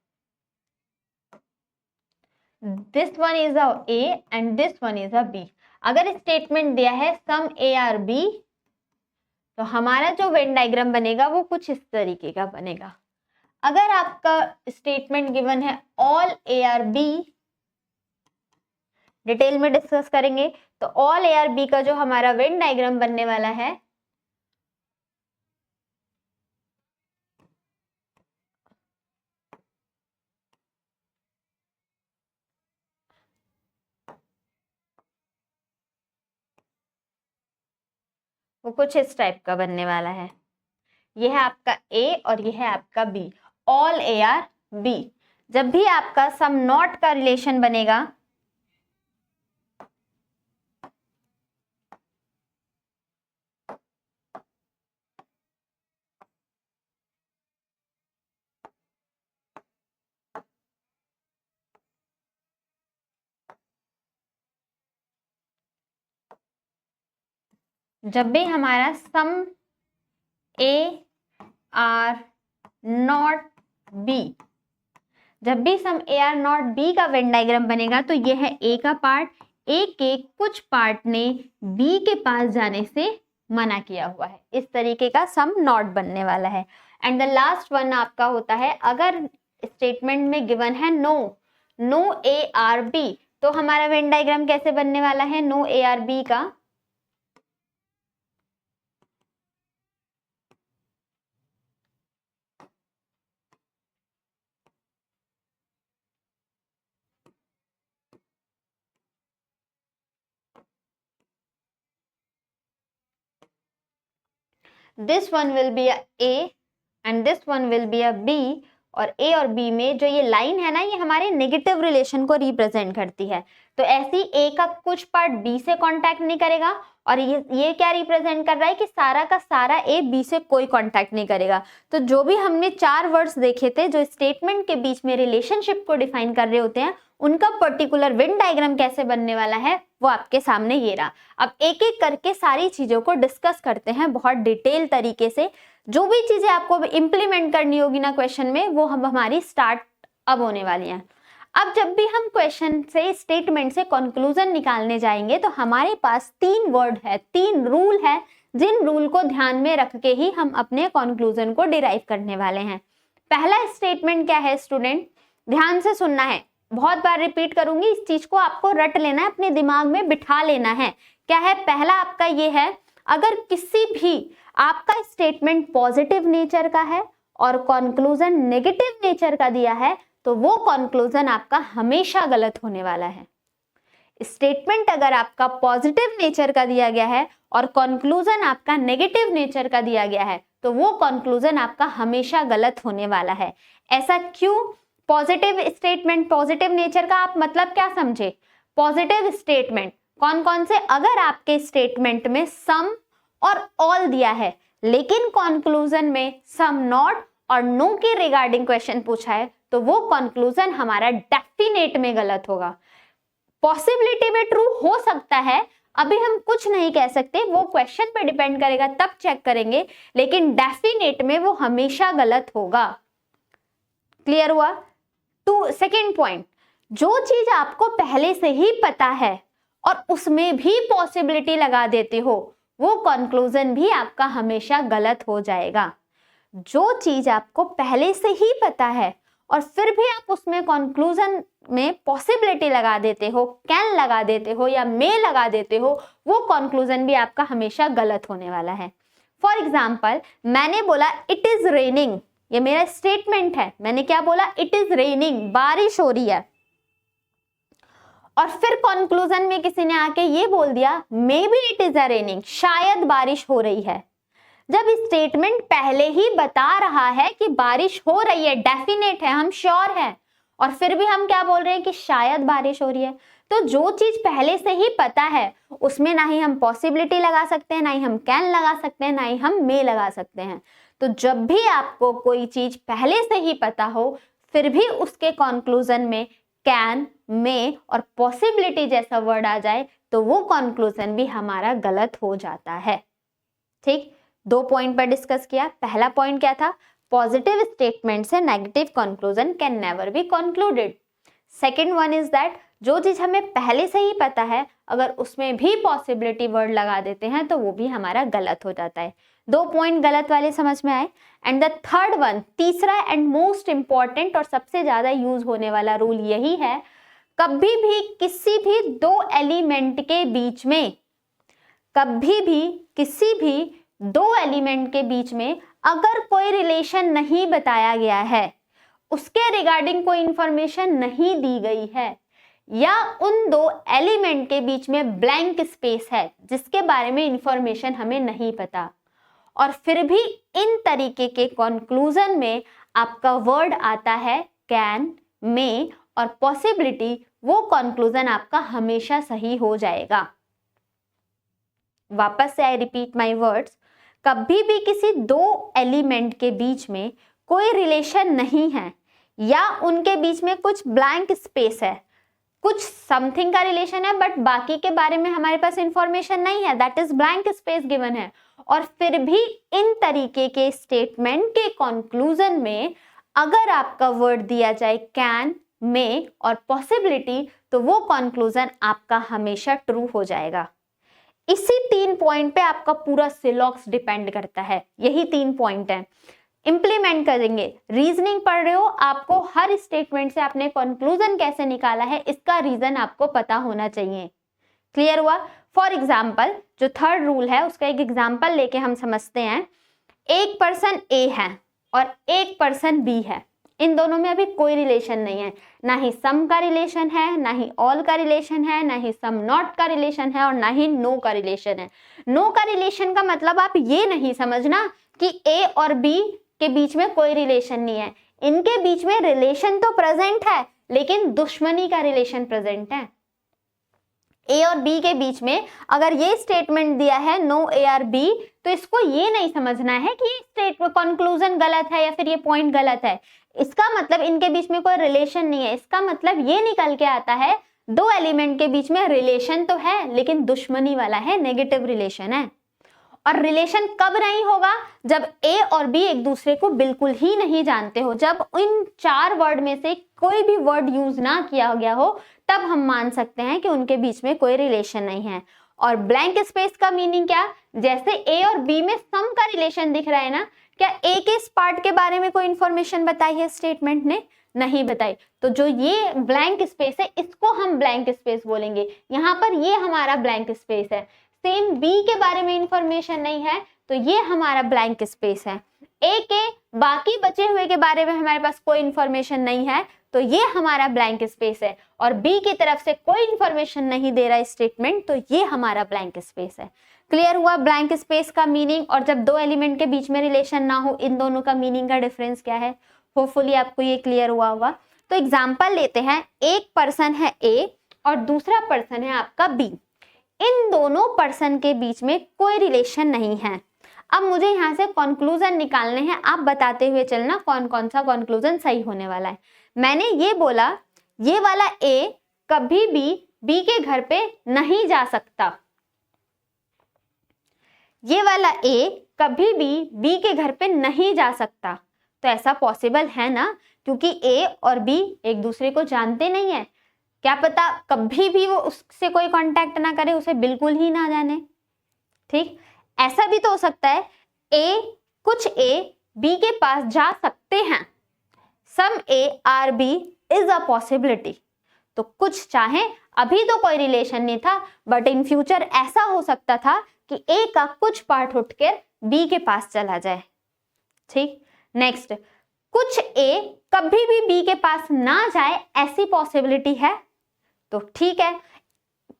Speaker 1: this one is a A and this one is a B. अगर स्टेटमेंट दिया है सम ए आर बी तो हमारा जो वेन डायग्राम बनेगा वो कुछ इस तरीके का बनेगा। अगर आपका स्टेटमेंट गिवन है all A are B, detail में डिस्कस करेंगे, तो ऑल ए आर बी का जो हमारा वेन डायग्राम बनने वाला है वो कुछ इस टाइप का बनने वाला है। यह है आपका ए और यह है आपका B, all A are B. जब भी आपका सम नॉट का रिलेशन बनेगा जब भी हमारा some A are not B, जब भी सम ए आर नॉट बी का वेन डायग्राम बनेगा तो यह है ए का पार्ट, ए के कुछ पार्ट ने बी के पास जाने से मना किया हुआ है। इस तरीके का सम नॉट बनने वाला है। एंड द लास्ट वन आपका होता है, अगर स्टेटमेंट में गिवन है नो ए आर बी, तो हमारा वेन डायग्राम कैसे बनने वाला है नो ए आर बी का। This one will be a A and this one will be a B. और ए और बी में जो ये लाइन है ना, ये हमारे नेगेटिव रिलेशन को रिप्रेजेंट करती है। तो ऐसी ए का कुछ पार्ट बी से कांटेक्ट नहीं करेगा, और ये क्या रिप्रेजेंट कर रहा है कि सारा का सारा ए बी से कोई कांटेक्ट नहीं करेगा। तो जो भी हमने 4 वर्ड्स देखे थे जो स्टेटमेंट के बीच में रिलेशनशिप को डिफाइन कर रहे होते हैं, उनका पर्टिकुलर वेन डायग्राम कैसे बनने वाला है वो आपके सामने ये रहा। अब एक एक करके सारी चीजों को डिस्कस करते हैं बहुत डिटेल तरीके से। जो भी चीजें आपको इम्प्लीमेंट करनी होगी ना क्वेश्चन में, वो हम हमारी स्टार्ट अब होने वाली हैं। अब जब भी हम क्वेश्चन से स्टेटमेंट से कंक्लूजन निकालने जाएंगे तो हमारे पास 3 वर्ड है, 3 रूल है, जिन रूल को ध्यान में रख के ही हम अपने कंक्लूजन को डिराइव करने वाले हैं। पहला स्टेटमेंट क्या है स्टूडेंट, ध्यान से सुनना है, बहुत बार रिपीट करूंगी, इस चीज को आपको रट लेना है, अपने दिमाग में बिठा लेना है। क्या है पहला आपका ये है, अगर किसी भी आपका स्टेटमेंट पॉजिटिव नेचर का है और कंक्लूजन नेगेटिव नेचर का दिया है तो वो कंक्लूजन आपका हमेशा गलत होने वाला है। स्टेटमेंट अगर आपका पॉजिटिव नेचर का दिया गया है और कंक्लूजन आपका नेगेटिव नेचर का दिया गया है तो वो कंक्लूजन आपका हमेशा गलत होने वाला है। ऐसा क्यों? पॉजिटिव स्टेटमेंट, पॉजिटिव नेचर का आप मतलब क्या समझे? पॉजिटिव स्टेटमेंट कौन कौन से? अगर आपके स्टेटमेंट में सम और ऑल दिया है लेकिन कंक्लूजन में सम नॉट और नो के रिगार्डिंग क्वेश्चन पूछा है तो वो कंक्लूजन हमारा डेफिनेट में गलत होगा। पॉसिबिलिटी में ट्रू हो सकता है, अभी हम कुछ नहीं कह सकते, वो क्वेश्चन पे डिपेंड करेगा तब चेक करेंगे, लेकिन डेफिनेट में वो हमेशा गलत होगा। क्लियर हुआ? सेकंड पॉइंट, जो चीज आपको पहले से ही पता है और उसमें भी पॉसिबिलिटी लगा देते हो वो कंक्लूजन भी आपका हमेशा गलत हो जाएगा। जो चीज आपको पहले से ही पता है और फिर भी आप उसमें कंक्लूजन में पॉसिबिलिटी लगा देते हो, कैन लगा देते हो या मे लगा देते हो, वो कंक्लूजन भी आपका हमेशा गलत होने वाला है। फॉर एग्जाम्पल, मैंने बोला इट इज रेनिंग, ये मेरा स्टेटमेंट है, मैंने क्या बोला? इट इज रेनिंग, बारिश हो रही है। और फिर कंक्लूजन में किसी ने आके ये बोल दिया may be it is a raining, शायद बारिश हो रही है। जब स्टेटमेंट पहले ही बता रहा है कि बारिश हो रही है, डेफिनेट है, हम श्योर हैं, और फिर भी हम क्या बोल रहे हैं कि शायद बारिश हो रही है, तो जो चीज पहले से ही पता है उसमें ना ही हम पॉसिबिलिटी लगा सकते हैं, ना ही हम कैन लगा सकते हैं, ना ही हम मे लगा सकते हैं। तो जब भी आपको कोई चीज पहले से ही पता हो फिर भी उसके कंक्लूजन में कैन, मे और पॉसिबिलिटी जैसा वर्ड आ जाए तो वो कंक्लूजन भी हमारा गलत हो जाता है। ठीक, 2 पॉइंट पर डिस्कस किया। पहला पॉइंट क्या था? पॉजिटिव स्टेटमेंट से negative conclusion can never be concluded. Second one is that जो चीज हमें पहले से ही पता है अगर उसमें भी पॉसिबिलिटी वर्ड लगा देते हैं तो वो भी हमारा गलत हो जाता है। 2 पॉइंट गलत वाले समझ में आए। एंड द थर्ड वन, तीसरा एंड मोस्ट इंपॉर्टेंट और सबसे ज्यादा यूज होने वाला रूल यही है, कभी भी किसी भी 2 एलिमेंट के बीच में, कभी भी किसी भी 2 एलिमेंट के बीच में अगर कोई रिलेशन नहीं बताया गया है, उसके रिगार्डिंग कोई इंफॉर्मेशन नहीं दी गई है, या उन 2 एलिमेंट के बीच में ब्लैंक स्पेस है जिसके बारे में इंफॉर्मेशन हमें नहीं पता, और फिर भी इन तरीके के कंक्लूजन में आपका वर्ड आता है कैन, मे और पॉसिबिलिटी, वो कंक्लूजन आपका हमेशा सही हो जाएगा। वापस से आई रिपीट माय वर्ड्स, कभी भी किसी 2 एलिमेंट के बीच में कोई रिलेशन नहीं है या उनके बीच में कुछ ब्लैंक स्पेस है, कुछ समथिंग का रिलेशन है बट बाकी के बारे में हमारे पास इंफॉर्मेशन नहीं है, that is blank space given है, और फिर भी इन तरीके के स्टेटमेंट के कंक्लूजन में अगर आपका वर्ड दिया जाए कैन, मे और पॉसिबिलिटी तो वो कंक्लूजन आपका हमेशा ट्रू हो जाएगा। इसी 3 पॉइंट पे आपका पूरा सिलॉक्स डिपेंड करता है। यही 3 पॉइंट है, इंप्लीमेंट करेंगे। रीजनिंग पढ़ रहे हो, आपको हर स्टेटमेंट से आपने कंक्लूजन कैसे निकाला है इसका रीजन आपको पता होना चाहिए। क्लियर हुआ? फॉर एग्जाम्पल, जो थर्ड रूल है उसका एक एग्जाम्पल लेके हम समझते हैं। एक पर्सन ए है और एक पर्सन बी है, इन दोनों में अभी कोई रिलेशन नहीं है, ना ही सम का रिलेशन है, ना ही ऑल का रिलेशन है, ना ही सम नॉट का रिलेशन है और ना ही नो का रिलेशन है। नो का रिलेशन का मतलब आप ये नहीं समझना कि ए और बी के बीच में कोई रिलेशन नहीं है, इनके बीच में रिलेशन तो प्रेजेंट है लेकिन दुश्मनी का रिलेशन प्रेजेंट है। ए और बी के बीच में अगर ये स्टेटमेंट दिया है नो ए आर बी, तो इसको ये नहीं समझना है कि ये स्टेटमेंट कंक्लूजन गलत है या फिर ये पॉइंट गलत है। इसका मतलब इनके बीच में कोई रिलेशन नहीं है, इसका मतलब ये निकल के आता है 2 एलिमेंट के बीच में रिलेशन तो है लेकिन दुश्मनी वाला है, नेगेटिव रिलेशन है। और रिलेशन कब नहीं होगा? जब ए और बी एक दूसरे को बिल्कुल ही नहीं जानते हो, जब इन 4 वर्ड में से कोई भी वर्ड यूज ना किया गया हो, तब हम मान सकते हैं कि उनके बीच में कोई रिलेशन नहीं है। और ब्लैंक स्पेस का मीनिंग क्या? जैसे ए और बी में सम का रिलेशन दिख रहा है ना, क्या ए के इस पार्ट के बारे में कोई इंफॉर्मेशन बताई है स्टेटमेंट ने? नहीं बताई। तो जो ये ब्लैंक स्पेस है इसको हम ब्लैंक स्पेस बोलेंगे। यहाँ पर ये हमारा ब्लैंक स्पेस है। सेम बी के बारे में इंफॉर्मेशन नहीं है तो ये हमारा ब्लैंक स्पेस है। ए के बाकी बचे हुए के बारे में हमारे पास कोई इंफॉर्मेशन नहीं है तो ये हमारा ब्लैंक स्पेस है, और बी की तरफ से कोई इंफॉर्मेशन नहीं दे रहा है स्टेटमेंट, तो ये हमारा ब्लैंक स्पेस है। क्लियर हुआ ब्लैंक स्पेस का मीनिंग, और जब दो एलिमेंट के बीच में रिलेशन ना हो, इन दोनों का मीनिंग का डिफरेंस क्या है। होपफुली आपको ये क्लियर हुआ होगा। तो एग्जाम्पल लेते हैं, एक पर्सन है ए और दूसरा पर्सन है आपका बी। इन दोनों पर्सन के बीच में कोई रिलेशन नहीं है। अब मुझे यहाँ से कंक्लूजन निकालने हैं, आप बताते हुए चलना कौन कौन सा कंक्लूजन सही होने वाला है। मैंने ये बोला ये वाला ए कभी भी बी के घर पे नहीं जा सकता, ये वाला ए कभी भी बी के घर पे नहीं जा सकता। तो ऐसा पॉसिबल है ना, क्योंकि ए और बी एक दूसरे को जानते नहीं है, क्या पता कभी भी वो उससे कोई कांटेक्ट ना करे, उसे बिल्कुल ही ना जाने। ठीक, ऐसा भी तो हो सकता है कुछ ए बी के पास जा सकते हैं, some A are B is a possibility. तो कुछ चाहे, अभी तो कोई रिलेशन नहीं था, बट इन फ्यूचर ऐसा हो सकता था कि ए का कुछ पार्ट उठकर बी के पास चला जाए। ठीक, नेक्स्ट, कुछ ए कभी भी बी के पास ना जाए, ऐसी पॉसिबिलिटी है। तो ठीक है,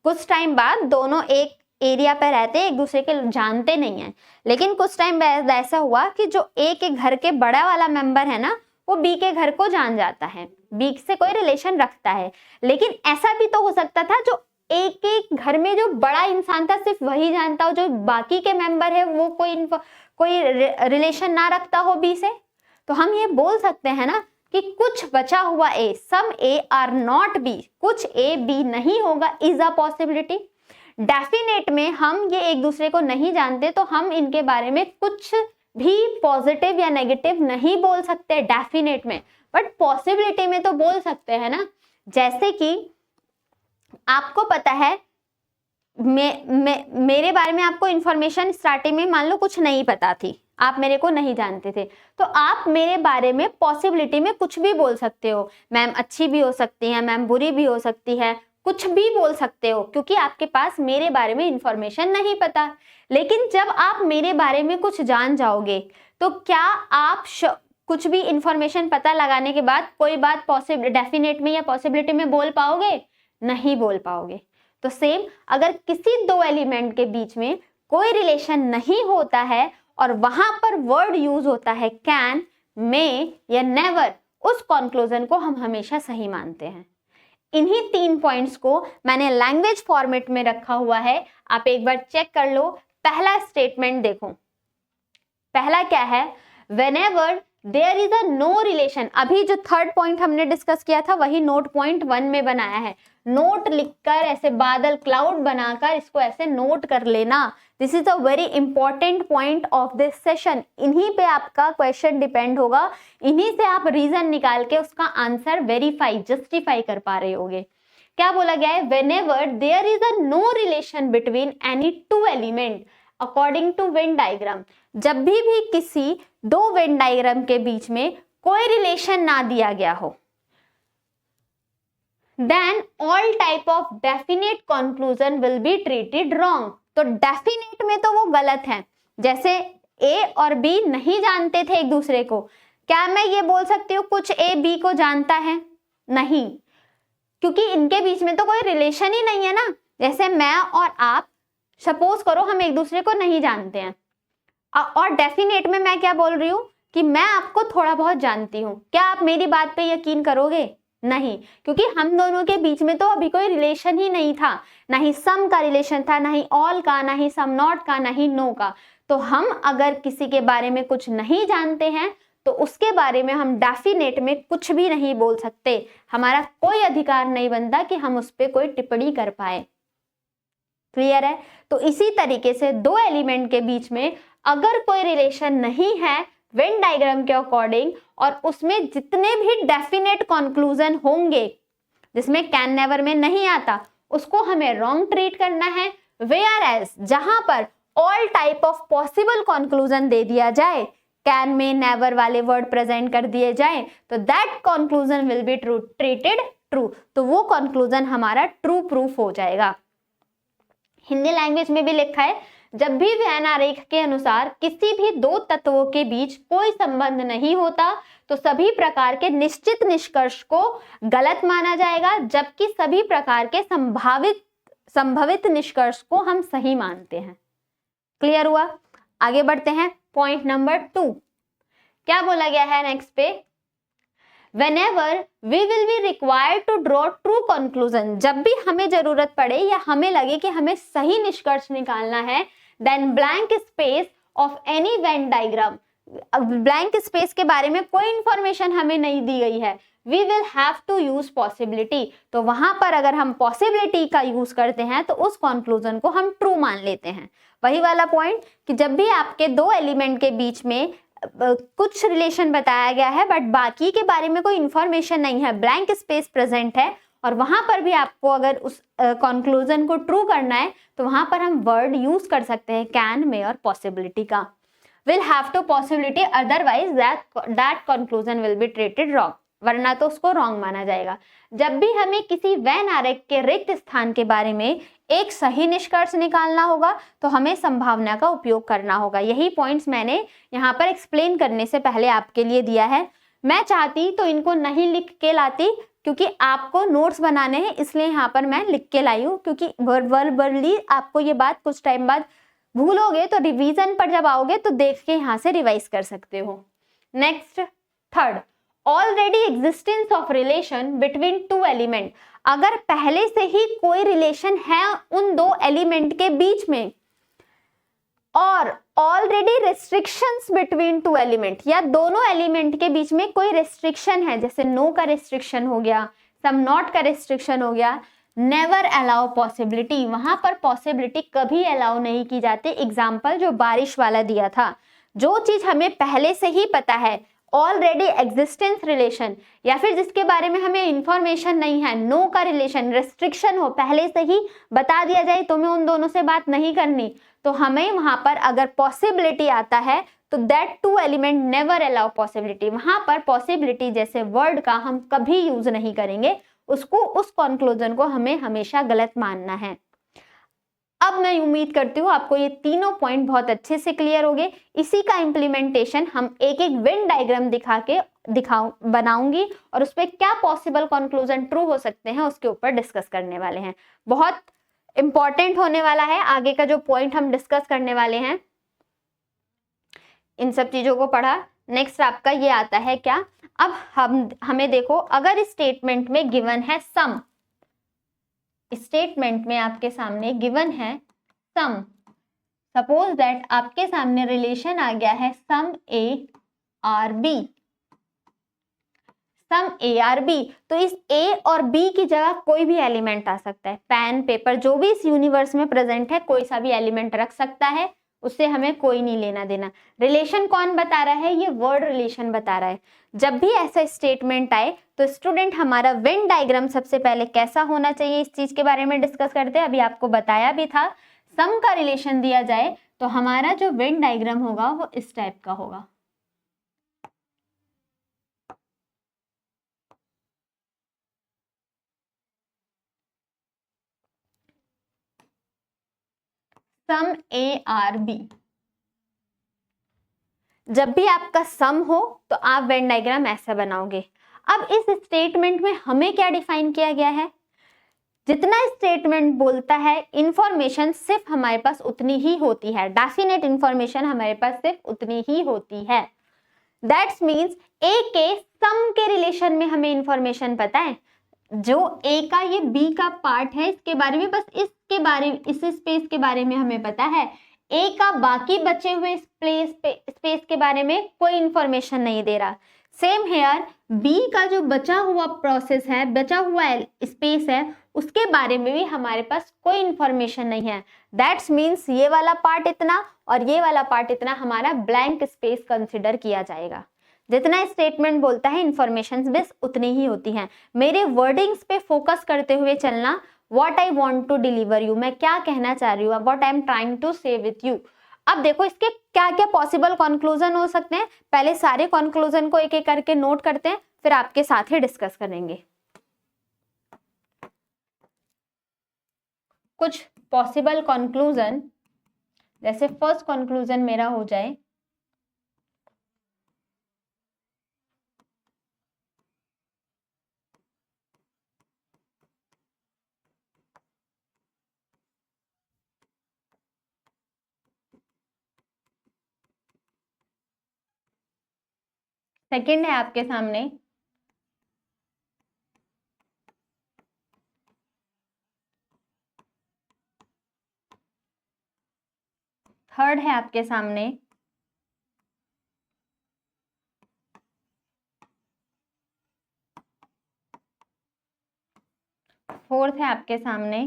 Speaker 1: कुछ टाइम बाद दोनों एक एरिया पे रहते, एक दूसरे के जानते नहीं है, लेकिन कुछ टाइम बाद ऐसा हुआ कि जो ए के घर के बड़ा वाला मेंबर है ना, वो बी के घर को जान जाता है, बी से कोई रिलेशन रखता है। लेकिन ऐसा भी तो हो सकता था जो ए के घर में जो बड़ा इंसान था सिर्फ वही जानता हो, जो बाकी के मेंबर है वो कोई रिलेशन ना रखता हो बी से। तो हम ये बोल सकते हैं ना कि कुछ बचा हुआ ए, some A are not B, कुछ ए बी नहीं होगा, इज अ पॉसिबिलिटी। डेफिनेट में हम ये एक दूसरे को नहीं जानते, तो हम इनके बारे में कुछ भी पॉजिटिव या नेगेटिव नहीं बोल सकते डेफिनेट में, बट पॉसिबिलिटी में तो बोल सकते हैं ना। जैसे कि आपको पता है मेरे बारे में आपको इंफॉर्मेशन स्टार्टिंग में मान लो कुछ नहीं पता थी, आप मेरे को नहीं जानते थे, तो आप मेरे बारे में पॉसिबिलिटी में कुछ भी बोल सकते हो। मैम अच्छी भी हो सकती है, मैम बुरी भी हो सकती है, कुछ भी बोल सकते हो, क्योंकि आपके पास मेरे बारे में इंफॉर्मेशन नहीं पता। लेकिन जब आप मेरे बारे में कुछ जान जाओगे, तो क्या आप कुछ भी इंफॉर्मेशन पता लगाने के बाद कोई बात पॉसिबल डेफिनेट में या पॉसिबिलिटी में बोल पाओगे? नहीं बोल पाओगे। तो सेम, अगर किसी दो एलिमेंट के बीच में कोई रिलेशन नहीं होता है और वहां पर वर्ड यूज होता है कैन, मे या नेवर, उस कंक्लूजन को हम हमेशा सही मानते हैं। इन्हीं 3 पॉइंट्स को मैंने लैंग्वेज फॉर्मेट में रखा हुआ है, आप एक बार चेक कर लो। पहला स्टेटमेंट देखो, पहला क्या है, whenever there is a no relation. अभी जो थर्ड पॉइंट हमने डिस्कस किया था वही नोट पॉइंट 1 में बनाया है। नोट लिखकर ऐसे बादल क्लाउड बनाकर इसको ऐसे नोट कर लेना। This is a very important point of this session. इन्हीं पे आपका क्वेश्चन डिपेंड होगा, इन्हीं से आप रीजन निकाल के उसका आंसर वेरीफाई, जस्टिफाई कर पा रहे होगे। क्या बोला गया है, whenever there is a no relation between any two element according to Venn diagram. जब भी किसी दो वेन डायग्राम के बीच में कोई रिलेशन ना दिया गया हो, then all type of definite conclusion will be treated wrong। तो डेफिनेट में तो वो गलत है, जैसे ए और बी नहीं जानते थे एक दूसरे को, क्या मैं ये बोल सकती हूँ कुछ ए बी को जानता है? नहीं, क्योंकि इनके बीच में तो कोई रिलेशन ही नहीं है ना। जैसे मैं और आप, सपोज करो हम एक दूसरे को नहीं जानते हैं, और डेफिनेट में मैं क्या बोल रही हूँ कि मैं आपको थोड़ा बहुत जानती हूँ, क्या आप मेरी बात पे यकीन करोगे? नहीं, क्योंकि हम दोनों के बीच में तो अभी कोई रिलेशन ही नहीं था, ना ही सम का रिलेशन था, ना ही ऑल का, ना ही सम नॉट का, ना ही नो का। तो हम अगर किसी के बारे में कुछ नहीं जानते हैं तो उसके बारे में हम डेफिनेट में कुछ भी नहीं बोल सकते, हमारा कोई अधिकार नहीं बनता कि हम उस पर कोई टिप्पणी कर पाए। क्लियर है? तो इसी तरीके से दो एलिमेंट के बीच में अगर कोई रिलेशन नहीं है वेन डायग्राम के अकॉर्डिंग, और उसमें जितने भी डेफिनेट कंक्लूजन होंगे जिसमें कैन नेवर में नहीं आता, उसको हमें रॉन्ग ट्रीट करना है। वेयर एज जहां पर all type of possible conclusion दे दिया जाए, कैन में नेवर वाले वर्ड प्रेजेंट कर दिए जाए, तो that conclusion will be treated true. तो वो कंक्लूजन हमारा ट्रू प्रूफ हो जाएगा। हिंदी लैंग्वेज में भी लिखा है, जब भी वेन आरेख के अनुसार किसी भी दो तत्वों के बीच कोई संबंध नहीं होता तो सभी प्रकार के निश्चित निष्कर्ष को गलत माना जाएगा, जबकि सभी प्रकार के संभावित निष्कर्ष को हम सही मानते हैं। क्लियर हुआ? आगे बढ़ते हैं। पॉइंट नंबर 2 क्या बोला गया है नेक्स्ट पे? Whenever we will be required to draw true conclusion, जब भी हमें जरूरत पड़े या हमें लगे कि हमें सही निष्कर्ष निकालना है, then blank space of any Venn diagram, blank space के बारे में कोई इंफॉर्मेशन हमें नहीं दी गई है, we will have to use possibility, तो वहां पर अगर हम possibility का यूज करते हैं तो उस कंक्लूजन को हम ट्रू मान लेते हैं। वही वाला पॉइंट कि जब भी आपके दो एलिमेंट के बीच में कुछ रिलेशन बताया गया है बट बाकी के बारे में कोई इंफॉर्मेशन नहीं है, ब्लैंक स्पेस प्रेजेंट है, और वहां पर भी आपको अगर उस कंक्लूजन को ट्रू करना है तो वहां पर हम वर्ड यूज कर सकते हैं कैन, मे और पॉसिबिलिटी का। Will have to possibility, otherwise that conclusion will be treated wrong, वरना तो उसको रॉन्ग माना जाएगा। जब भी हमें किसी वेन आरेख के रिक्त स्थान के बारे में एक सही निष्कर्ष निकालना होगा तो हमें संभावना का उपयोग करना होगा। यही पॉइंट्स मैंने यहाँ पर एक्सप्लेन करने से पहले आपके लिए दिया है। मैं चाहती तो इनको नहीं लिख के लाती, क्योंकि आपको नोट्स बनाने हैं, इसलिए यहाँ पर मैं लिख के लाई हूँ, क्योंकि वर्बली आपको ये बात कुछ टाइम बाद भूलोगे तो रिवीजन पर जब आओगे तो देख के यहाँ से रिवाइज कर सकते हो। Next, third, already existence of relation between two element, अगर पहले से ही कोई रिलेशन है उन दो एलिमेंट के बीच में, और already restrictions between two element, या दोनों एलिमेंट के बीच में कोई रेस्ट्रिक्शन है, जैसे नो का रेस्ट्रिक्शन हो गया, सम नॉट का रेस्ट्रिक्शन हो गया, नेवर अलाउ पॉसिबिलिटी, वहां पर पॉसिबिलिटी कभी अलाउ नहीं की जाती। एग्जाम्पल जो बारिश वाला दिया था, जो चीज हमें पहले से ही पता है, ऑलरेडी एग्जिस्टेंस रिलेशन, या फिर जिसके बारे में हमें इंफॉर्मेशन नहीं है, नो का रिलेशन, रेस्ट्रिक्शन हो, पहले से ही बता दिया जाए तुम्हें उन दोनों से बात नहीं करनी, तो हमें वहां पर अगर पॉसिबिलिटी आता है तो that two element never allow possibility, वहां पर पॉसिबिलिटी जैसे वर्ड का हम कभी यूज नहीं करेंगे, उसको, उस कंक्लूजन को हमें हमेशा गलत मानना है। अब मैं उम्मीद करती हूँ आपको ये तीनों पॉइंट बहुत अच्छे से क्लियर हो गए। इसी का इम्प्लीमेंटेशन हम एक एक वेन डायग्राम बनाऊंगी और उस पर क्या पॉसिबल कंक्लूजन ट्रू हो सकते हैं उसके ऊपर डिस्कस करने वाले हैं। बहुत इंपॉर्टेंट होने वाला है आगे का जो पॉइंट हम डिस्कस करने वाले हैं। इन सब चीजों को पढ़ा। नेक्स्ट आपका ये आता है क्या, अब हमें देखो, अगर स्टेटमेंट में गिवन है सम, स्टेटमेंट में आपके सामने गिवन है सम, सपोज दैट आपके सामने रिलेशन आ गया है some A are B, some A are B, तो इस ए और बी की जगह कोई भी एलिमेंट आ सकता है, पेन पेपर जो भी इस यूनिवर्स में प्रेजेंट है कोई सा भी एलिमेंट रख सकता है, उससे हमें कोई नहीं लेना देना। रिलेशन कौन बता रहा है, ये वर्ड रिलेशन बता रहा है। जब भी ऐसा स्टेटमेंट आए तो स्टूडेंट हमारा वेन डायग्राम सबसे पहले कैसा होना चाहिए, इस चीज के बारे में डिस्कस करते हैं। अभी आपको बताया भी था, सम का रिलेशन दिया जाए तो हमारा जो वेन डायग्राम होगा वो इस टाइप का होगा। सम ए आर बी, जब भी आपका सम हो तो आप वेन डायग्राम ऐसा बनाओगे। अब इस स्टेटमेंट में हमें क्या डिफाइन किया गया है, जितना स्टेटमेंट बोलता है इंफॉर्मेशन सिर्फ हमारे पास उतनी ही होती है, डेफिनेट इंफॉर्मेशन हमारे पास सिर्फ उतनी ही होती है। दैट्स मीन्स ए के सम के रिलेशन में हमें इंफॉर्मेशन पता है, जो ए का ये बी का पार्ट है इसके बारे में, बस इसके बारे में, इस स्पेस के बारे में हमें पता है। ए का बाकी बचे हुए स्पेस के बारे में कोई इंफॉर्मेशन नहीं दे रहा। सेम हेयर, बी का जो बचा हुआ प्रोसेस है, बचा हुआ स्पेस है, उसके बारे में भी हमारे पास कोई इंफॉर्मेशन नहीं है। दैट्स मीन्स ये वाला पार्ट इतना और ये वाला पार्ट इतना हमारा ब्लैंक स्पेस कंसिडर किया जाएगा। जितना स्टेटमेंट बोलता है इंफॉर्मेशन बस उतनी ही होती हैं। मेरे वर्डिंग्स पे फोकस करते हुए चलना, what I want to deliver you, मैं क्या कहना चाह रही हूँ, what I am trying to say with you. अब देखो इसके क्या क्या पॉसिबल कंक्लूजन हो सकते हैं, पहले सारे कंक्लूजन को एक एक करके नोट करते हैं, फिर आपके साथ ही डिस्कस करेंगे। कुछ पॉसिबल कंक्लूजन जैसे फर्स्ट कंक्लूजन मेरा हो जाए सेकंड है आपके सामने थर्ड है आपके सामने फोर्थ है आपके सामने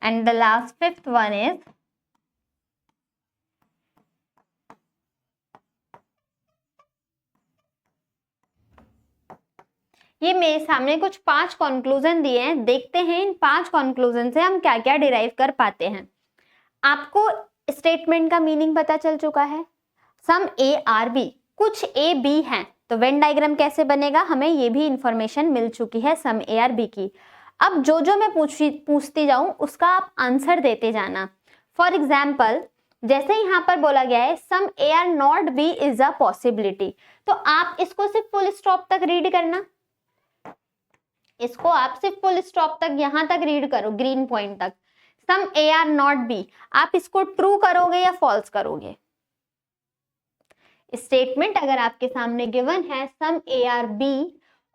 Speaker 1: and the last fifth one is ये मेरे सामने कुछ 5 कंक्लूजन दिए हैं। देखते हैं इन 5 कंक्लूजन से हम क्या क्या डिराइव कर पाते हैं। आपको स्टेटमेंट का मीनिंग पता चल चुका है। सम ए आर बी, कुछ ए बी हैं, तो वेन डायग्राम कैसे बनेगा हमें ये भी इंफॉर्मेशन मिल चुकी है सम ए आर बी की। अब जो मैं पूछती जाऊं उसका आप आंसर देते जाना। फॉर एग्जाम्पल जैसे यहाँ पर बोला गया है some A are not B is a possibility, तो आप इसको सिर्फ फुल स्टॉप तक रीड करना। इसको आप सिर्फ फुल स्टॉप तक यहां तक रीड करो, ग्रीन पॉइंट तक। सम ए आर नॉट बी, आप इसको ट्रू करोगे या फॉल्स करोगे। स्टेटमेंट अगर आपके सामने गिवन है सम ए आर बी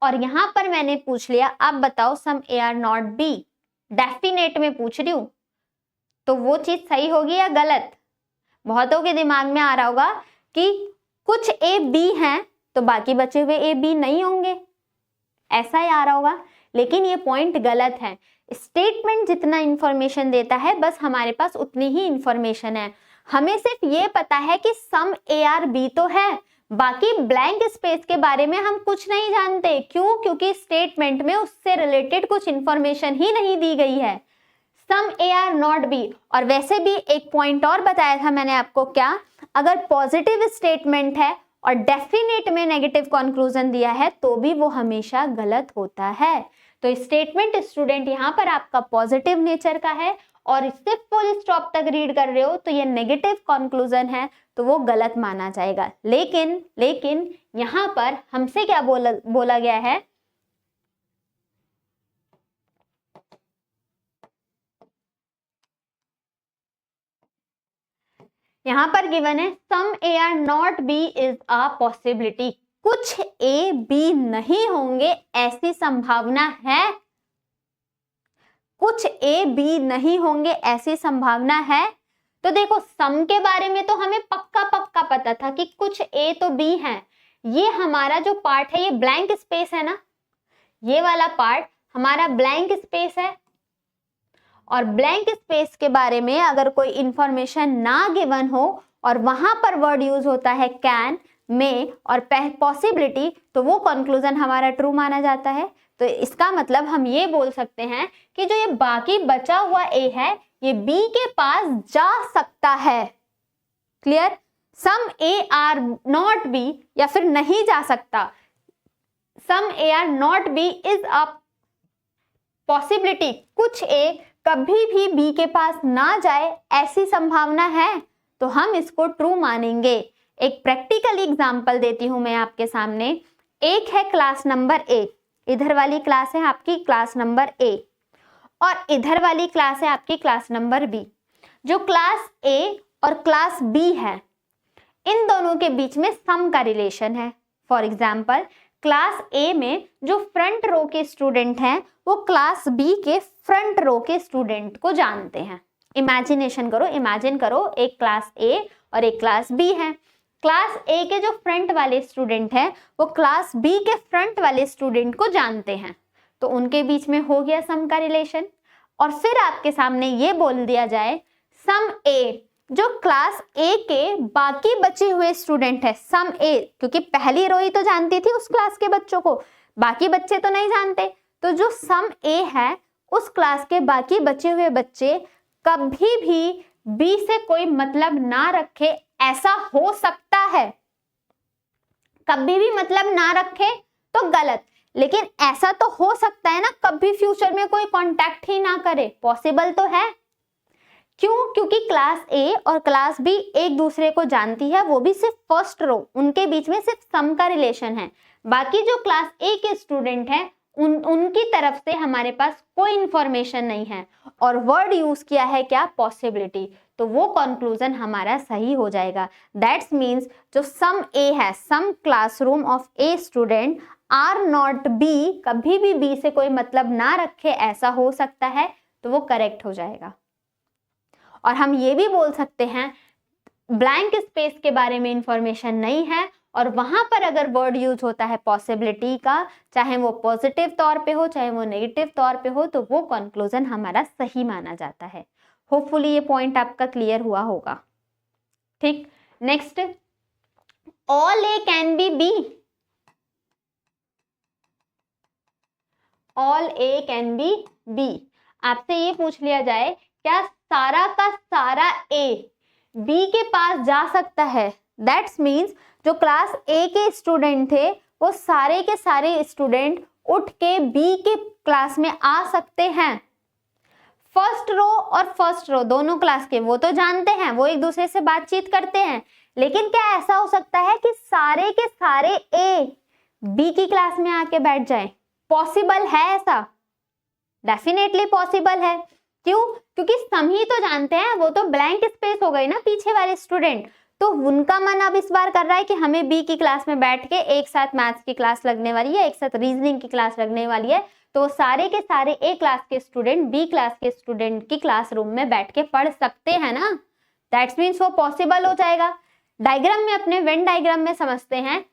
Speaker 1: और यहां पर मैंने पूछ लिया आप बताओ some A are not B, definite में पूछ रही हूं, तो वो चीज सही होगी या गलत। बहुतों के दिमाग में आ रहा होगा कि कुछ ए बी हैं तो बाकी बचे हुए ए बी नहीं होंगे, ऐसा ही आ रहा होगा, लेकिन ये पॉइंट गलत है। स्टेटमेंट जितना इंफॉर्मेशन देता है बस हमारे पास उतनी ही इंफॉर्मेशन है। हमें सिर्फ ये पता है कि सम ए आर बी तो है, बाकी ब्लैंक स्पेस के बारे में हम कुछ नहीं जानते। क्यों? क्योंकि स्टेटमेंट में उससे रिलेटेड कुछ इंफॉर्मेशन ही नहीं दी गई है। Some A are not B, और वैसे भी एक पॉइंट और बताया था मैंने आपको, क्या अगर पॉजिटिव स्टेटमेंट है और डेफिनेट में नेगेटिव कंक्लूजन दिया है तो भी वो हमेशा गलत होता है। तो स्टेटमेंट स्टूडेंट यहाँ पर आपका पॉजिटिव नेचर का है और इससे फुल स्टॉप तक रीड कर रहे हो तो ये नेगेटिव कंक्लूजन है, तो वो गलत माना जाएगा। लेकिन यहाँ पर हमसे क्या बोला गया है, यहाँ पर गिवन है some A are not B is a possibility, कुछ ए बी नहीं होंगे ऐसी संभावना है। कुछ ए बी नहीं होंगे ऐसी संभावना है। तो देखो सम के बारे में तो हमें पक्का पता था कि कुछ ए तो बी हैं। ये हमारा जो पार्ट है ये ब्लैंक स्पेस है ना, ये वाला पार्ट हमारा ब्लैंक स्पेस है। और ब्लैंक स्पेस के बारे में अगर कोई इंफॉर्मेशन ना गिवन हो और वहां पर वर्ड यूज होता है कैन, में और पॉसिबिलिटी, तो वो कंक्लूजन हमारा ट्रू माना जाता है। तो इसका मतलब हम ये बोल सकते हैं कि जो ये बाकी बचा हुआ ए है ये बी के पास जा सकता है। Clear? Some A are not B, या फिर नहीं जा सकता, some A are not B is a possibility, कुछ ए कभी भी बी के पास ना जाए ऐसी संभावना है, तो हम इसको ट्रू मानेंगे। एक प्रैक्टिकल एग्जांपल देती हूं मैं आपके सामने। एक है क्लास नंबर ए, इधर वाली क्लास है आपकी क्लास नंबर ए और इधर वाली क्लास है आपकी क्लास नंबर बी। जो क्लास ए और क्लास बी है इन दोनों के बीच में सम का रिलेशन है। फॉर एग्जाम्पल क्लास ए में जो फ्रंट रो के स्टूडेंट हैं वो क्लास बी के फ्रंट रो के स्टूडेंट को जानते हैं। इमेजिनेशन करो, इमेजिन करो एक क्लास ए और एक क्लास बी है। क्लास ए के जो फ्रंट वाले स्टूडेंट हैं वो क्लास बी के फ्रंट वाले स्टूडेंट को जानते हैं, तो उनके बीच में हो गया सम का रिलेशन। और फिर आपके सामने ये बोल दिया जाए सम ए, जो क्लास ए के बाकी बचे हुए स्टूडेंट है, सम ए, क्योंकि पहली रो ही तो जानती थी उस क्लास के बच्चों को, बाकी बच्चे तो नहीं जानते, तो जो सम ए है उस क्लास के बाकी बचे हुए बच्चे कभी भी बी से कोई मतलब ना रखे ऐसा हो सकता है, कभी भी मतलब ना रखे तो गलत, लेकिन ऐसा तो हो सकता है ना, कभी फ्यूचर में कोई कांटेक्ट ही ना करे, पॉसिबल तो है। क्यों? क्योंकि क्लास ए और क्लास बी एक दूसरे को जानती है, वो भी सिर्फ फर्स्ट रो, उनके बीच में सिर्फ सम का रिलेशन है। बाकी जो क्लास ए के स्टूडेंट हैं उनकी तरफ से हमारे पास कोई इंफॉर्मेशन नहीं है, और वर्ड यूज किया है क्या? पॉसिबिलिटी, तो वो कंक्लूजन हमारा सही हो जाएगा। दैट्स मीन्स जो सम ए है, some classroom of a student are not B, कभी भी बी से कोई मतलब ना रखे ऐसा हो सकता है, तो वो करेक्ट हो जाएगा। और हम ये भी बोल सकते हैं ब्लैंक स्पेस के बारे में इंफॉर्मेशन नहीं है, और वहां पर अगर वर्ड यूज होता है पॉसिबिलिटी का, चाहे वो पॉजिटिव तौर पे हो चाहे वो नेगेटिव तौर पे हो, तो वो कंक्लूजन हमारा सही माना जाता है। होपफुली ये पॉइंट आपका क्लियर हुआ होगा। ठीक, next, all A can be B, all A can be B. आपसे ये पूछ लिया जाए क्या सारा का सारा ए बी के पास जा सकता है? दैट्स मीन्स जो क्लास ए के स्टूडेंट थे वो सारे के सारे स्टूडेंट उठ के बी के क्लास में आ सकते हैं। फर्स्ट रो और फर्स्ट रो दोनों क्लास के वो तो जानते हैं, वो एक दूसरे से बातचीत करते हैं, लेकिन क्या ऐसा हो सकता है कि सारे के सारे ए बी की क्लास में आके बैठ जाए? पॉसिबल है ऐसा? डेफिनेटली पॉसिबल है। क्यों? क्योंकि सम ही तो जानते हैं, वो तो ब्लैंक स्पेस हो गई ना पीछे वाले स्टूडेंट, तो उनका मन अब इस बार कर रहा है कि हमें बी की क्लास में बैठ के एक साथ मैथ्स की क्लास लगने वाली है, एक साथ रीजनिंग की क्लास लगने वाली है, तो सारे के सारे ए क्लास के स्टूडेंट बी क्लास के स्टूडेंट की क्लासरूम में बैठ के पढ़ सकते हैं ना। दैट्स मीन्स वो पॉसिबल हो जाएगा। डायग्राम में, अपने वेन डायग्राम में समझते हैं,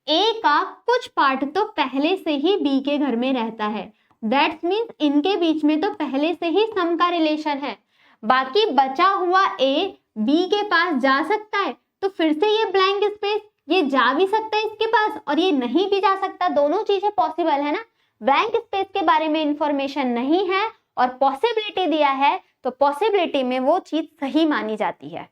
Speaker 1: ए का कुछ पार्ट तो पहले से ही बी के घर में रहता है, दैट्स मीन्स इनके बीच में तो पहले से ही सम का रिलेशन है। बाकी बचा हुआ ए बी के पास जा सकता है, तो फिर से ये ब्लैंक स्पेस, ये जा भी सकता है इसके पास और ये नहीं भी जा सकता, दोनों चीजें पॉसिबल है ना। ब्लैंक स्पेस के बारे में इंफॉर्मेशन नहीं है और पॉसिबिलिटी दिया है, तो पॉसिबिलिटी में वो चीज सही मानी जाती है।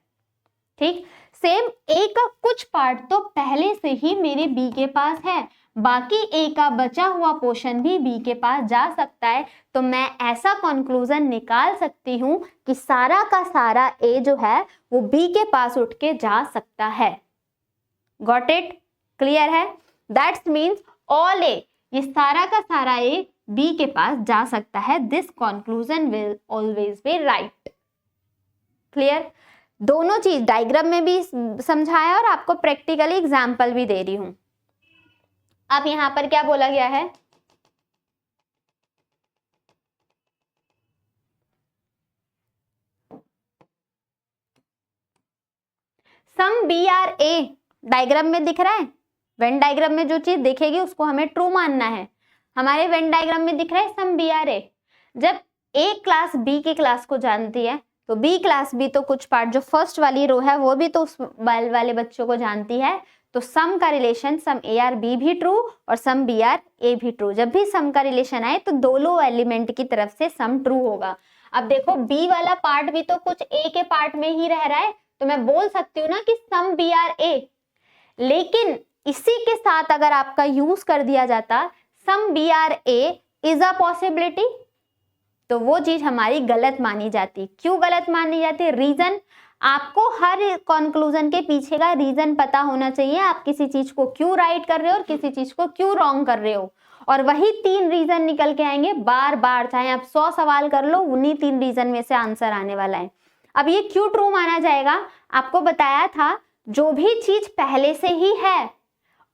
Speaker 1: ठीक, सेम ए का कुछ पार्ट तो पहले से ही मेरे बी के पास है, बाकी ए का बचा हुआ पोर्शन भी बी के पास जा सकता है, तो मैं ऐसा कंक्लूजन निकाल सकती हूं कि सारा का सारा ए जो है वो बी के पास उठ के जा सकता है। Got it? क्लियर है? दैट्स मीन्स ऑल ए, ये सारा का सारा ए बी के पास जा सकता है। This conclusion will always be right. Clear? दोनों चीज डायग्राम में भी समझाया और आपको प्रैक्टिकली एग्जाम्पल भी दे रही हूं। अब यहां पर क्या बोला गया है? Some B are A diagram में दिख रहा है। वेन डायग्राम में जो चीज दिखेगी उसको हमें ट्रू मानना है। हमारे वेन डायग्राम में दिख रहा है सम बी आर ए। जब ए क्लास बी की क्लास को जानती है, तो बी क्लास भी तो कुछ पार्ट, जो फर्स्ट वाली रो है वो भी तो उस वाले बच्चों को जानती है, तो सम का relation some A are B भी ट्रू और सम बी आर ए भी ट्रू। जब भी सम का रिलेशन आए तो दोनों एलिमेंट की तरफ से सम ट्रू होगा। अब देखो बी वाला पार्ट भी तो कुछ ए के पार्ट में ही रह रहा है, तो मैं बोल सकती हूँ ना कि सम बी आर ए, लेकिन इसी के साथ अगर आपका यूज कर दिया जाता some B are A is a possibility, तो वो चीज हमारी गलत मानी जाती। क्यों गलत मानी जाती? रीजन, आपको हर कंक्लूजन के पीछे का रीजन पता होना चाहिए, आप किसी चीज को क्यों राइट कर रहे हो और किसी चीज को क्यों रॉन्ग कर रहे हो, और वही 3 रीजन निकल के आएंगे बार बार, चाहे आप 100 सवाल कर लो, उन्हीं 3 रीजन में से आंसर आने वाला है। अब ये क्यों ट्रू माना जाएगा? आपको बताया था, जो भी चीज पहले से ही है,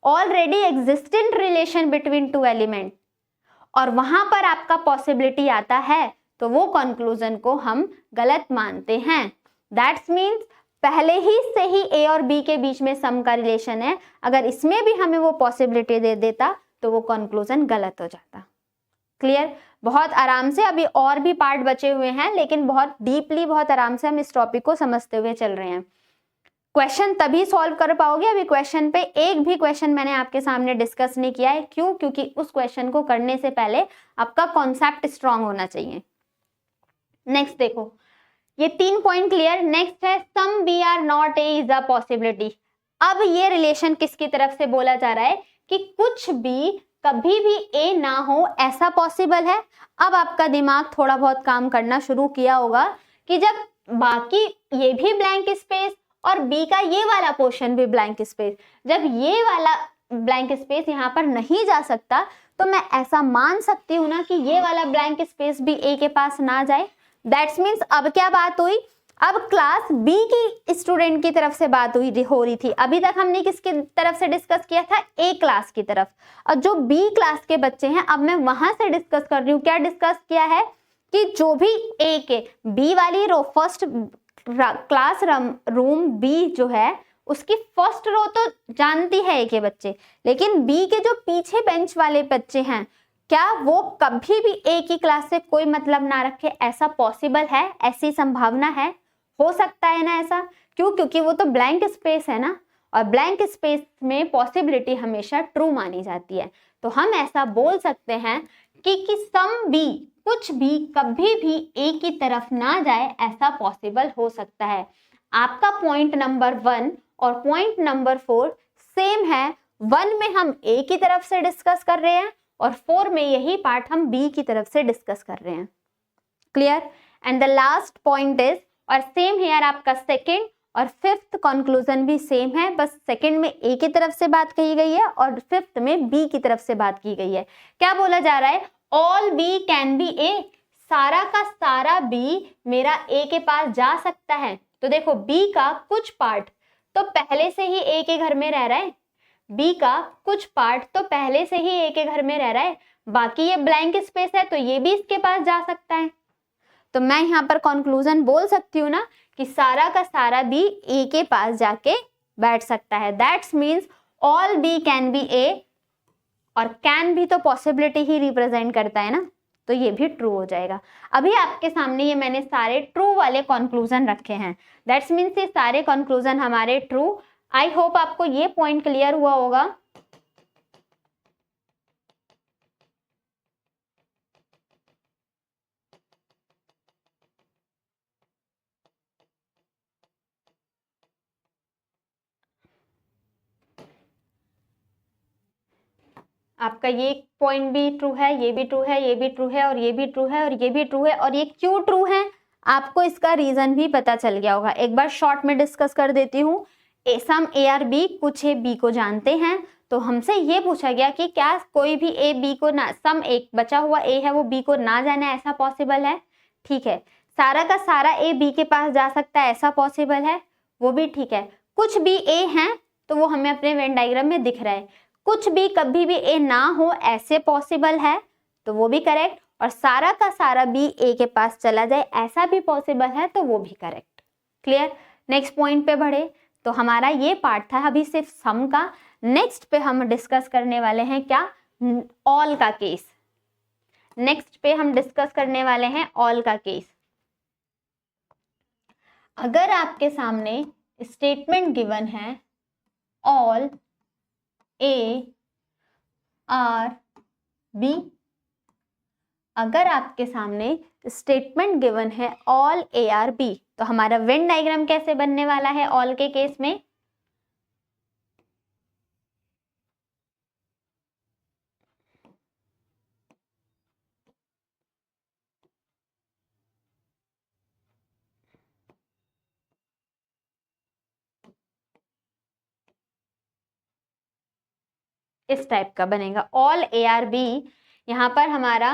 Speaker 1: already existent relation between 2 element, और वहां पर आपका पॉसिबिलिटी आता है, तो वो कंक्लूजन को हम गलत मानते हैं। दैट्स मीन्स पहले ही से ही ए और बी के बीच में सम का रिलेशन है, अगर इसमें भी हमें वो पॉसिबिलिटी दे देता तो वो कंक्लूजन गलत हो जाता। क्लियर? बहुत आराम से, अभी और भी पार्ट बचे हुए हैं, लेकिन बहुत डीपली, बहुत आराम से हम इस टॉपिक को समझते हुए चल रहे हैं। क्वेश्चन तभी सॉल्व कर पाओगे, अभी क्वेश्चन पे एक भी क्वेश्चन मैंने आपके सामने डिस्कस नहीं किया है। क्यों? क्योंकि उस क्वेश्चन को करने से पहले आपका कॉन्सेप्ट स्ट्रांग होना चाहिए। नेक्स्ट देखो, ये 3 पॉइंट क्लियर। नेक्स्ट है some B are not A is a possibility. अब ये रिलेशन किसकी तरफ से बोला जा रहा है कि कुछ भी कभी भी ए ना हो ऐसा पॉसिबल है। अब आपका दिमाग थोड़ा बहुत काम करना शुरू किया होगा कि जब बाकी ये भी ब्लैंक स्पेस और बी का ये वाला पोर्शन भी ब्लैंक स्पेस, जब ये वाला ब्लैंक स्पेस यहाँ पर नहीं जा सकता तो मैं ऐसा मान सकती हूँ ना कि ये वाला ब्लैंक स्पेस भी ए के पास ना जाए। दैट्स मीन्स अब क्या बात हुई, अब क्लास बी की स्टूडेंट की तरफ से बात हो रही थी। अभी तक हमने किसकी तरफ से डिस्कस किया था, ए क्लास की तरफ। और जो बी क्लास के बच्चे हैं अब मैं वहां से डिस्कस कर रही हूँ। क्या डिस्कस किया है कि जो भी ए के बी वाली row first class room B जो है उसकी फर्स्ट रो तो जानती है ए के बच्चे, लेकिन बी के जो पीछे बेंच वाले बच्चे हैं क्या वो कभी भी ए की क्लास से कोई मतलब ना रखे? ऐसा पॉसिबल है? ऐसी संभावना है? हो सकता है ना ऐसा? क्यों? क्योंकि वो तो ब्लैंक स्पेस है ना, और ब्लैंक स्पेस में पॉसिबिलिटी हमेशा ट्रू मानी जाती है। तो हम ऐसा बोल सकते हैं कि सम बी, कुछ भी कभी भी ए की तरफ ना जाए ऐसा पॉसिबल हो सकता है। आपका पॉइंट नंबर 1 और पॉइंट नंबर 4 सेम है। 1 में हम ए की तरफ से डिस्कस कर रहे हैं और 4 में यही पार्ट हम बी की तरफ से डिस्कस कर रहे हैं। Clear? And the last point is, और सेम हेयर आपका सेकंड और फिफ्थ कंक्लूजन भी सेम है, बस सेकंड में ए की तरफ से बात कही गई है और फिफ्थ में बी की तरफ से बात की गई है। क्या बोला जा रहा है? ऑल बी कैन बी ए, सारा का सारा बी मेरा ए के पास जा सकता है। तो देखो बी का कुछ पार्ट तो पहले से ही ए के घर में रह रहा है, बी का कुछ पार्ट तो पहले से ही ए के घर में रह रहा है, बाकी ये ब्लैंक स्पेस है तो ये भी इसके पास जा सकता है। तो मैं यहाँ पर कंक्लूजन बोल सकती हूँ ना कि सारा का सारा बी ए के पास जाके बैठ सकता है। That's means all B can be A, और कैन भी तो पॉसिबिलिटी ही रिप्रेजेंट करता है ना, तो ये भी ट्रू हो जाएगा। अभी आपके सामने ये मैंने सारे ट्रू वाले कंक्लूजन रखे हैं। दैट्स मीन्स ये सारे कंक्लूजन हमारे ट्रू। आई होप आपको ये पॉइंट क्लियर हुआ होगा। आपका ये पॉइंट भी ट्रू है, ये भी ट्रू है, ये भी ट्रू है, और ये भी ट्रू है, और ये भी ट्रू है। और ये क्यों ट्रू है आपको इसका रीजन भी पता चल गया होगा। एक बार शॉर्ट में डिस्कस कर देती हूँ। सम ए आर बी, कुछ ए बी को जानते हैं, तो हमसे ये पूछा गया कि क्या कोई भी ए बी को ना, सम एक बचा हुआ ए है वो बी को ना जाने ऐसा पॉसिबल है? ठीक है। सारा का सारा ए बी के पास जा सकता है ऐसा पॉसिबल है? वो भी ठीक है। कुछ भी ए हैं तो वो हमें अपने वेन डायग्राम में दिख रहा है। कुछ भी कभी भी ए ना हो ऐसे पॉसिबल है, तो वो भी करेक्ट। और सारा का सारा बी ए के पास चला जाए ऐसा भी पॉसिबल है, तो वो भी करेक्ट। क्लियर? नेक्स्ट पॉइंट पे बढ़े। तो हमारा ये पार्ट था अभी सिर्फ सम का। नेक्स्ट पे हम डिस्कस करने वाले हैं क्या? ऑल का केस। नेक्स्ट पे हम डिस्कस करने वाले हैं ऑल का केस। अगर आपके सामने स्टेटमेंट गिवन है ऑल ए आर बी, अगर आपके सामने स्टेटमेंट गिवन है ऑल ए आर बी, तो हमारा वेन डायग्राम कैसे बनने वाला है ऑल के केस में? इस टाइप का बनेगा। ऑल ए आर बी, यहाँ पर हमारा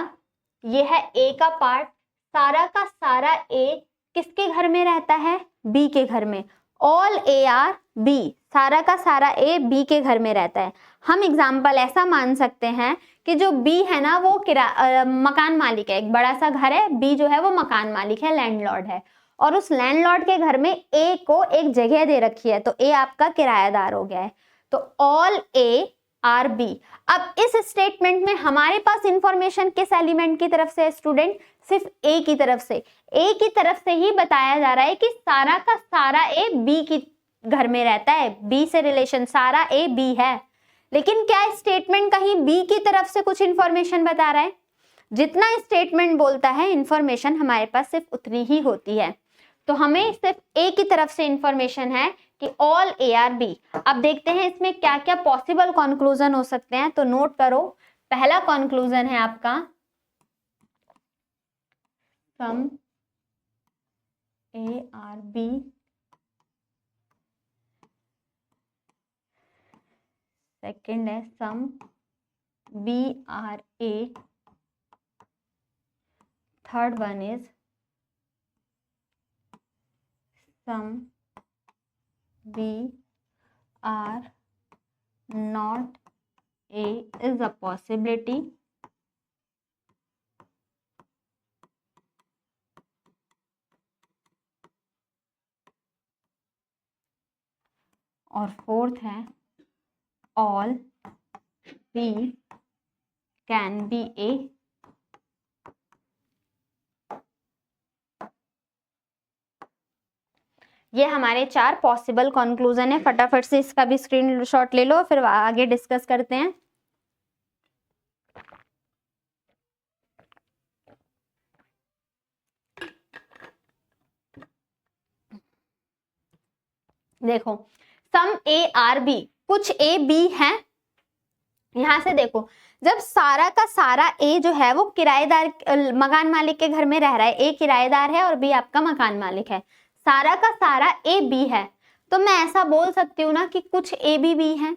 Speaker 1: ये है ए का पार्ट, सारा का सारा ए किसके घर में रहता है? बी के घर में। ऑल ए आर बी, सारा का सारा ए बी के घर में रहता है। हम एग्जाम्पल ऐसा मान सकते हैं कि जो बी है ना वो मकान मालिक है, एक बड़ा सा घर है, बी जो है वो मकान मालिक है, लैंडलॉर्ड है, और उस लैंडलॉर्ड के घर में ए को एक जगह दे रखी है, तो ए आपका किराएदार हो गया है। तो ऑल ए आर बी। अब इस स्टेटमेंट में हमारे पास इंफॉर्मेशन किस एलिमेंट की तरफ से है स्टूडेंट? सिर्फ ए की तरफ से। ए की तरफ से ही बताया जा रहा है कि सारा का सारा ए बी की घर में रहता है, बी से रिलेशन, सारा ए बी है। लेकिन क्या स्टेटमेंट कहीं बी की तरफ से कुछ इंफॉर्मेशन बता रहा है? जितना स्टेटमेंट बोलता है इंफॉर्मेशन हमारे पास सिर्फ उतनी ही होती है। तो हमें सिर्फ ए की तरफ से इंफॉर्मेशन है कि ऑल ए आर बी। अब देखते हैं इसमें क्या क्या पॉसिबल कंक्लूजन हो सकते हैं, तो नोट करो। पहला कंक्लूजन है आपका some A are B second है some B are A, third one is some B are not A is a possibility, और फोर्थ है all B can be A. ये हमारे 4 पॉसिबल कंक्लूजन है। फटाफट से इसका भी स्क्रीनशॉट ले लो, फिर आगे डिस्कस करते हैं। देखो सम ए आर बी, कुछ ए बी है। यहां से देखो, जब सारा का सारा ए जो है वो किराएदार मकान मालिक के घर में रह रहा है, ए किराएदार है और बी आपका मकान मालिक है, सारा का सारा ए बी है, तो मैं ऐसा बोल सकती हूँ ना कि कुछ ए बी है।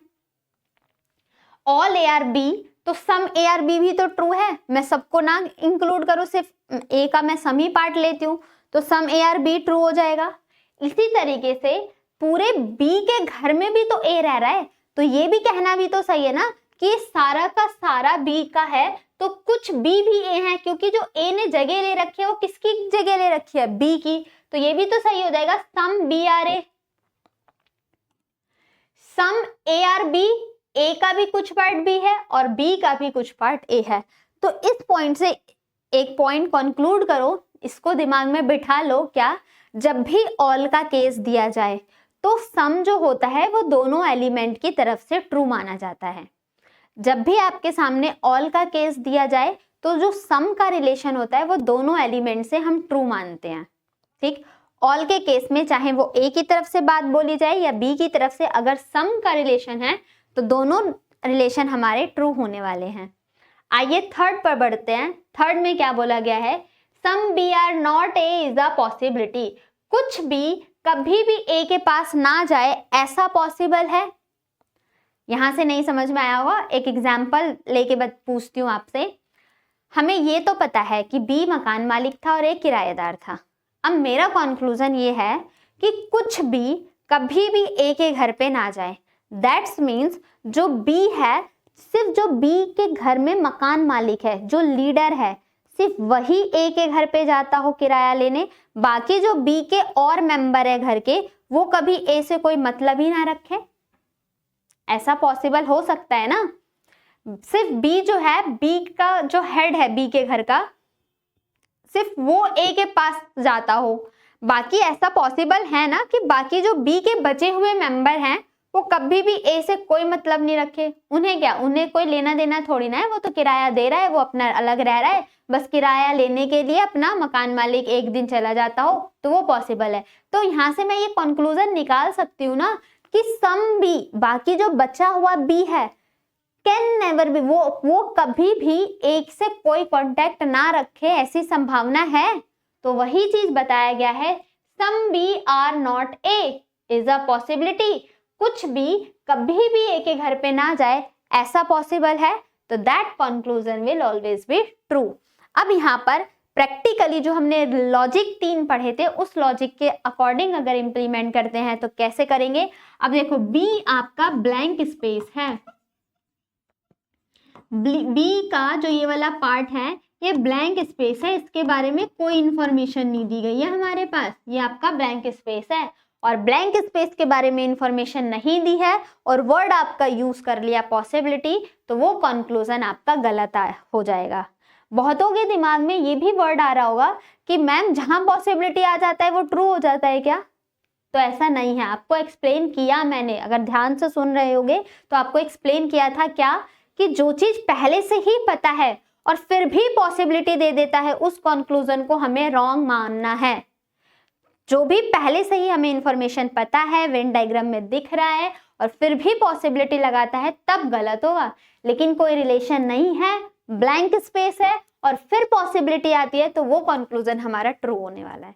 Speaker 1: ऑल ए आर बी, तो सम ए आर बी भी तो ट्रू है, मैं सबको ना इंक्लूड करूँ, सिर्फ ए का मैं सम ही पार्ट लेती हूँ, तो some A are be true हो जाएगा। इसी तरीके से पूरे बी के घर में भी तो ए रह रहा है, तो ये भी कहना भी तो सही है ना कि सारा का सारा बी का है, तो कुछ बी भी ए है, क्योंकि जो ए ने जगह ले रखी है वो किसकी जगह ले रखी है, बी की, तो ये भी तो सही हो जाएगा some B are A. Some A are B, A का भी कुछ पार्ट बी है और बी का भी कुछ पार्ट ए है, तो इस पॉइंट से एक पॉइंट कंक्लूड करो, इसको दिमाग में बिठा लो, क्या जब भी ऑल का केस दिया जाए तो सम जो होता है वो दोनों एलिमेंट की तरफ से ट्रू माना जाता है। जब भी आपके सामने ऑल का केस दिया जाए तो जो सम का रिलेशन होता है वो दोनों एलिमेंट से हम ट्रू मानते हैं। ठीक, ऑल के केस में चाहे वो ए की तरफ से बात बोली जाए या बी की तरफ से, अगर सम का रिलेशन है तो दोनों रिलेशन हमारे ट्रू होने वाले हैं। आइए थर्ड पर बढ़ते हैं। थर्ड में क्या बोला गया है, some B are not A is a possibility, कुछ भी कभी भी ए के पास ना जाए ऐसा पॉसिबल है। यहां से नहीं समझ में आया होगा, एक एग्जाम्पल लेके पूछती हूँ आपसे। हमें ये तो पता है कि बी मकान मालिक था और ए किराएदार था। अब मेरा कंक्लूजन ये है कि कुछ भी कभी भी ए के घर पे ना जाए, दैट्स मीन्स जो बी है, सिर्फ जो बी के घर में मकान मालिक है, जो लीडर है, सिर्फ वही ए के घर पे जाता हो किराया लेने, बाकी जो बी के और मेंबर है घर के वो कभी ए से कोई मतलब ही ना रखे। ऐसा पॉसिबल हो सकता है ना, सिर्फ बी जो है, बी का जो हेड है बी के घर का, सिर्फ वो ए के पास जाता हो, बाकी ऐसा पॉसिबल है ना कि बाकी जो बी के बचे हुए मेंबर हैं वो कभी भी ए से कोई मतलब नहीं रखे। उन्हें क्या, उन्हें कोई लेना देना थोड़ी ना है, वो तो किराया दे रहा है, वो अपना अलग रह रहा है, बस किराया लेने के लिए अपना मकान मालिक एक दिन चला जाता हो, तो वो पॉसिबल है। तो यहाँ से मैं ये कंक्लूजन निकाल सकती हूँ ना कि सम बी, बाकी जो बचा हुआ बी है, कैन नेवर बी, वो कभी भी एक से कोई कांटेक्ट ना रखे, ऐसी संभावना है। तो वही चीज बताया गया है, some B are not A is a possibility, कुछ भी कभी भी ए के घर पे ना जाए ऐसा पॉसिबल है, तो that conclusion will always be true. अब यहाँ पर प्रैक्टिकली जो हमने लॉजिक 3 पढ़े थे उस लॉजिक के अकॉर्डिंग अगर इंप्लीमेंट करते हैं तो कैसे करेंगे। अब देखो बी आपका ब्लैंक स्पेस है, बी का जो ये वाला पार्ट है ये ब्लैंक स्पेस है, इसके बारे में कोई इंफॉर्मेशन नहीं दी गई है हमारे पास, ये आपका ब्लैंक स्पेस है और ब्लैंक स्पेस के बारे में इंफॉर्मेशन नहीं दी है और वर्ड आपका यूज कर लिया पॉसिबिलिटी, तो वो कंक्लूजन आपका गलत हो जाएगा। बहुतों के दिमाग में ये भी वर्ड आ रहा होगा कि मैम जहां पॉसिबिलिटी आ जाता है वो ट्रू हो जाता है क्या, तो ऐसा नहीं है। आपको एक्सप्लेन किया मैंने, अगर ध्यान से सुन रहे होगे तो आपको एक्सप्लेन किया था क्या, कि जो चीज पहले से ही पता है और फिर भी पॉसिबिलिटी दे देता है उस कंक्लूजन को हमें रॉन्ग मानना है। जो भी पहले से ही हमें इंफॉर्मेशन पता है, वेन डायग्राम में दिख रहा है और फिर भी पॉसिबिलिटी लगाता है, तब गलत होगा। लेकिन कोई रिलेशन नहीं है, ब्लैंक स्पेस है और फिर पॉसिबिलिटी आती है, तो वो कंक्लूजन हमारा ट्रू होने वाला है।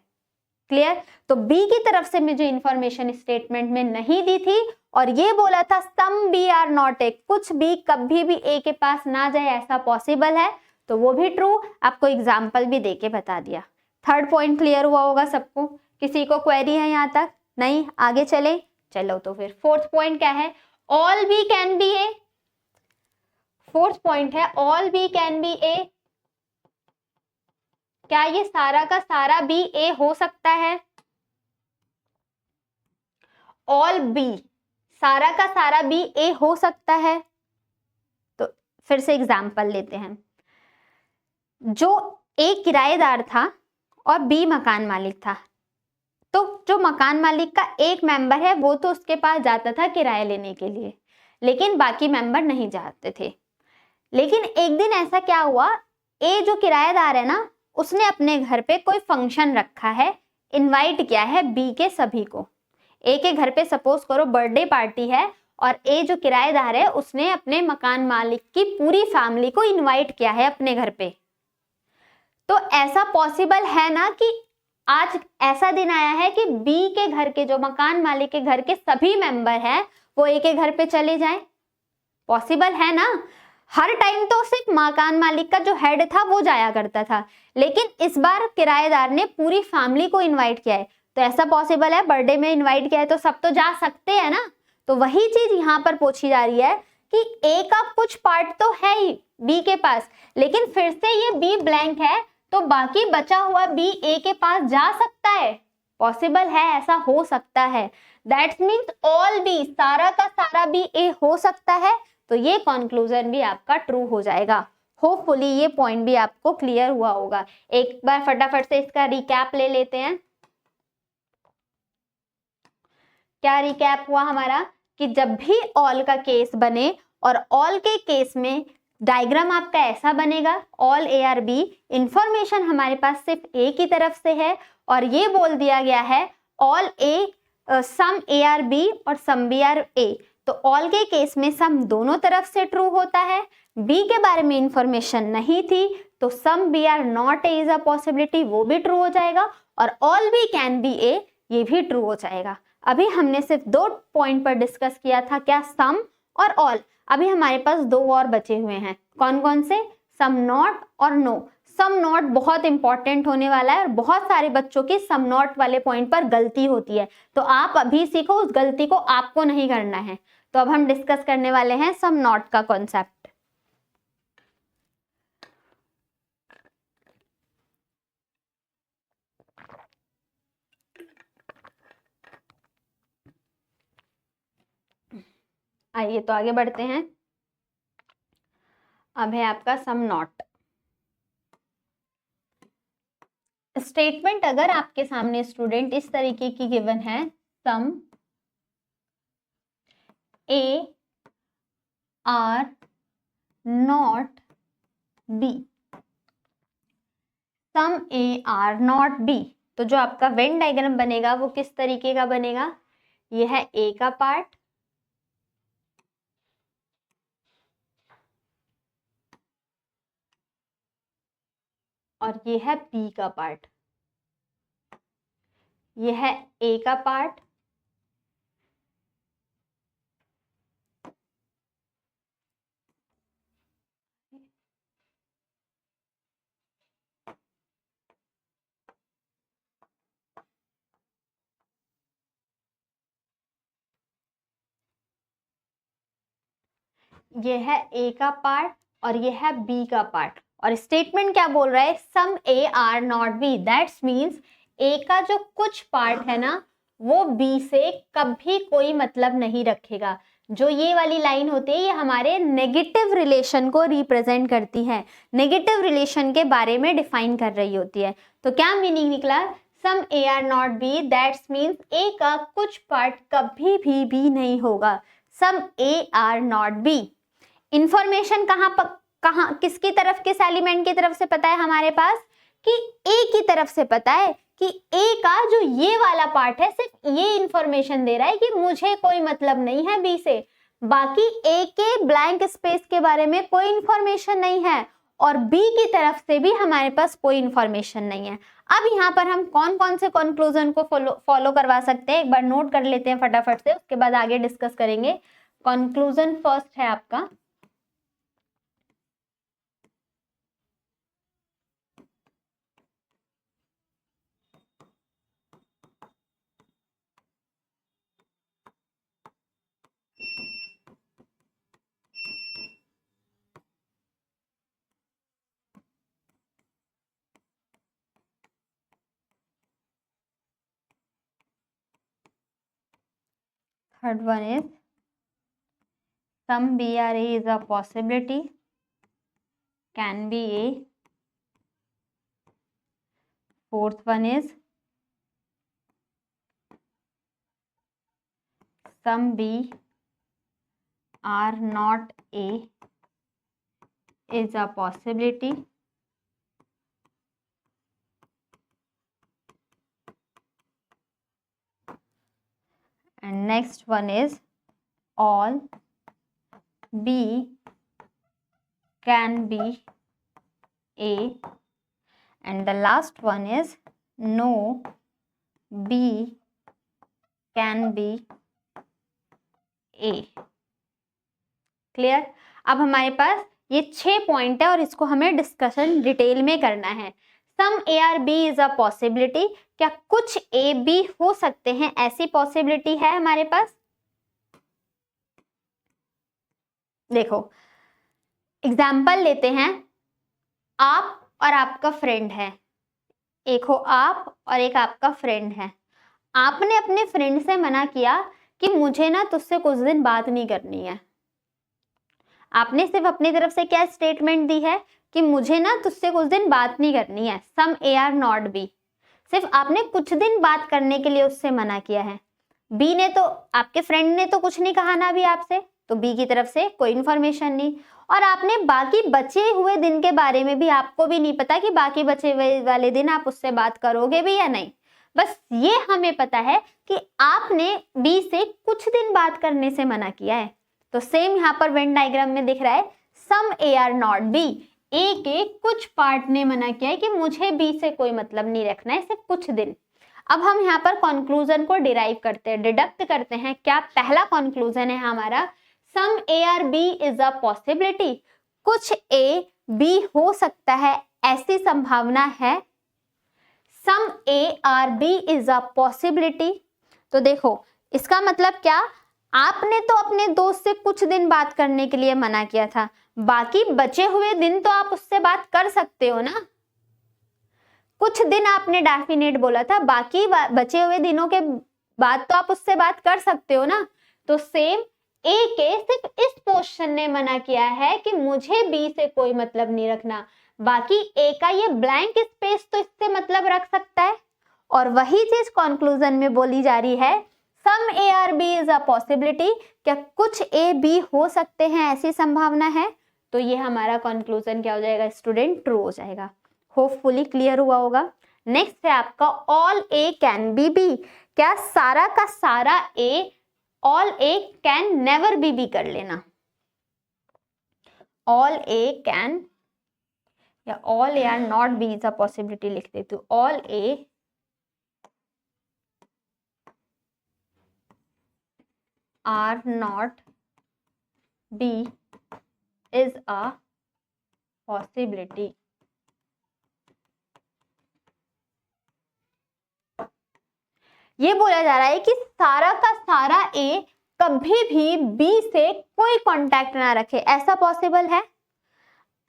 Speaker 1: क्लियर? तो बी की तरफ से मुझे इंफॉर्मेशन स्टेटमेंट में नहीं दी थी और ये बोला था some B are not A, कुछ बी कभी भी ए के पास ना जाए ऐसा पॉसिबल है, तो वो भी ट्रू। आपको एग्जाम्पल भी देके बता दिया। थर्ड पॉइंट क्लियर हुआ होगा सबको? किसी को क्वेरी है यहाँ तक? नहीं? आगे चले? चलो तो फिर फोर्थ पॉइंट क्या है? All B can be A. Fourth point है ऑल बी कैन बी ए। क्या ये सारा का सारा बी ए हो सकता है? ऑल बी, सारा का सारा बी ए हो सकता है? तो फिर से एग्जाम्पल लेते हैं। जो ए किराएदार था और बी मकान मालिक था, तो जो मकान मालिक का एक मेंबर है वो तो उसके पास जाता था किराया लेने के लिए, लेकिन बाकी मेंबर नहीं जाते थे। लेकिन एक दिन ऐसा क्या हुआ, ए जो किराएदार है ना, उसने अपने घर पे कोई फंक्शन रखा है, इनवाइट किया है बी के सभी को। ए के घर पे सपोज करो बर्थडे पार्टी है और ए जो किराएदार है उसने अपने मकान मालिक की पूरी फैमिली को इनवाइट किया है अपने घर पे। तो ऐसा पॉसिबल है ना कि आज ऐसा दिन आया है कि बी के घर के, जो मकान मालिक के घर के सभी मेंबर हैं, वो ए के घर पे चले जाएं? पॉसिबल है ना? हर टाइम तो सिर्फ मकान मालिक का जो हेड था वो जाया करता था, लेकिन इस बार किराएदार ने पूरी फैमिली को इनवाइट किया है, तो ऐसा पॉसिबल है, बर्थडे में इनवाइट किया है तो सब तो जा सकते हैं ना। तो वही चीज यहाँ पर पूछी जा रही है कि ए का कुछ पार्ट तो है ही बी के पास, लेकिन फिर से ये बी ब्लैंक है, तो बाकी बचा हुआ बी ए के पास जा सकता है? पॉसिबल है, ऐसा हो सकता है। दैट्स मीन्स ऑल बी, सारा का सारा बी ए हो सकता है, तो ये कंक्लूजन भी आपका ट्रू हो जाएगा। होपफुली ये पॉइंट भी आपको क्लियर हुआ होगा। एक बार फटाफट से इसका रिकैप ले लेते हैं। क्या रिकैप हुआ हमारा कि जब भी ऑल का केस बने और ऑल के केस में डायग्राम आपका ऐसा बनेगा, all A are B, information हमारे पास सिर्फ ए की तरफ से है और ये बोल दिया गया है all A, some A are B और सम बी आर ए। तो ऑल के केस में सम दोनों तरफ से ट्रू होता है, बी के बारे में इंफॉर्मेशन नहीं थी, तो some B are not A is a possibility, वो भी ट्रू हो जाएगा, और all B can be A, ये भी ट्रू हो जाएगा। अभी हमने सिर्फ दो पॉइंट पर डिस्कस किया था, क्या? सम और ऑल। अभी हमारे पास दो और बचे हुए हैं, कौन कौन से? सम नॉट और नो। सम नॉट बहुत इंपॉर्टेंट होने वाला है और बहुत सारे बच्चों की सम नॉट वाले पॉइंट पर गलती होती है, तो आप अभी सीखो, उस गलती को आपको नहीं करना है। तो अब हम डिस्कस करने वाले हैं सम नॉट का कॉन्सेप्ट। आइए तो आगे बढ़ते हैं। अब है आपका सम नॉट। स्टेटमेंट अगर आपके सामने स्टूडेंट इस तरीके की गिवन है, some A are not B, some A are not B, तो जो आपका वेन डायग्राम बनेगा वो किस तरीके का बनेगा? यह है ए का पार्ट, और ये है बी का पार्ट। ये है ए का पार्ट, ये है ए का पार्ट और ये है बी का पार्ट। और स्टेटमेंट क्या बोल रहा है? Some A are not B, that's means A का जो कुछ पार्ट है ना, वो बी से कभी कोई मतलब नहीं रखेगा। जो ये वाली लाइन होती है, ये हमारे नेगेटिव रिलेशन को रिप्रेजेंट करती है, नेगेटिव रिलेशन के बारे में डिफाइन कर रही होती है। तो क्या मीनिंग निकला? Some A are not B, that's means A का कुछ पार्ट कभी भी बी नहीं होगा। Some A are not B. Information कहाँ किसकी तरफ, किस एलिमेंट की तरफ से पता है हमारे पास? कि ए की तरफ से पता है कि ए का जो ये वाला पार्ट है सिर्फ ये इंफॉर्मेशन दे रहा है कि मुझे कोई मतलब नहीं है बी से, बाकी ए के ब्लैंक स्पेस के बारे में कोई इंफॉर्मेशन नहीं है और बी की तरफ से भी हमारे पास कोई इंफॉर्मेशन नहीं है। अब यहाँ पर हम कौन कौन से कंक्लूजन को फॉलो करवा सकते हैं एक बार नोट कर लेते हैं फटाफट से, उसके बाद आगे डिस्कस करेंगे। कंक्लूजन फर्स्ट है आपका third one is some BRA is a possibility, can be A. Fourth one is some B are not A is a possibility. And next one is all B can be A. And the last one is no B can be A. Clear? अब हमारे पास ये 6 point है और इसको हमें discussion detail में करना है। Some A are B is a possibility, क्या कुछ ए बी हो सकते हैं, ऐसी पॉसिबिलिटी है हमारे पास। देखो एग्जाम्पल लेते हैं, आप और आपका फ्रेंड है, एक हो आप और एक आपका फ्रेंड है। आपने अपने फ्रेंड से मना किया कि मुझे ना तुझसे कुछ दिन बात नहीं करनी है। आपने सिर्फ अपनी तरफ से क्या स्टेटमेंट दी है कि मुझे ना तुझसे कुछ दिन बात नहीं करनी है, some A are not B. सिर्फ आपने कुछ दिन बात करने के लिए उससे मना किया है। बी ने तो, आपके फ्रेंड ने तो कुछ नहीं कहा ना अभी आपसे, तो बी की तरफ से कोई इन्फॉर्मेशन नहीं। और आपने बाकी बचे हुए दिन के बारे में भी आपको भी नहीं पता कि बाकी बचे हुए वाले दिन आप उससे बात करोगे भी या नहीं। बस ये हमें पता है कि आपने बी से कुछ दिन बात करने से मना किया है। तो सेम यहाँ पर वेन डायग्राम में दिख रहा है, some A are not B, ए के कुछ पार्ट ने मना किया है कि मुझे बी से कोई मतलब नहीं रखना है, सिर्फ कुछ दिन। अब हम यहाँ पर कंक्लूजन को डिराइव करते हैं, डिडक्ट करते हैं। क्या पहला कंक्लूजन है हमारा, some A are B is a possibility, कुछ ए बी हो सकता है, ऐसी संभावना है। Some A are B is a possibility, तो देखो इसका मतलब क्या, आपने तो अपने दोस्त से कुछ दिन बात करने के लिए मना किया था, बाकी बचे हुए दिन तो आप उससे बात कर सकते हो ना। कुछ दिन आपने डेफिनेट बोला था, बाकी बचे हुए दिनों के बाद तो आप उससे बात कर सकते हो ना। तो सेम ए के सिर्फ इस पोर्शन ने मना किया है कि मुझे बी से कोई मतलब नहीं रखना, बाकी ए का ये ब्लैंक स्पेस तो इससे मतलब रख सकता है। और वही चीज कंक्लूजन में बोली जा रही है, some A are B is a possibility, क्या कुछ ए बी हो सकते हैं, ऐसी संभावना है। तो ये हमारा कंक्लूजन क्या हो जाएगा स्टूडेंट, ट्रू हो जाएगा। होपफुली क्लियर हुआ होगा। नेक्स्ट है आपका all A can be B, क्या सारा का सारा A all A can never be B कर लेना। ऑल ए कैन या all A are not B is a possibility लिख देती हूँ, all A are not B is a possibility. ये बोला जा रहा है कि सारा का सारा ए कभी भी बी से कोई कांटेक्ट ना रखे, ऐसा पॉसिबल है।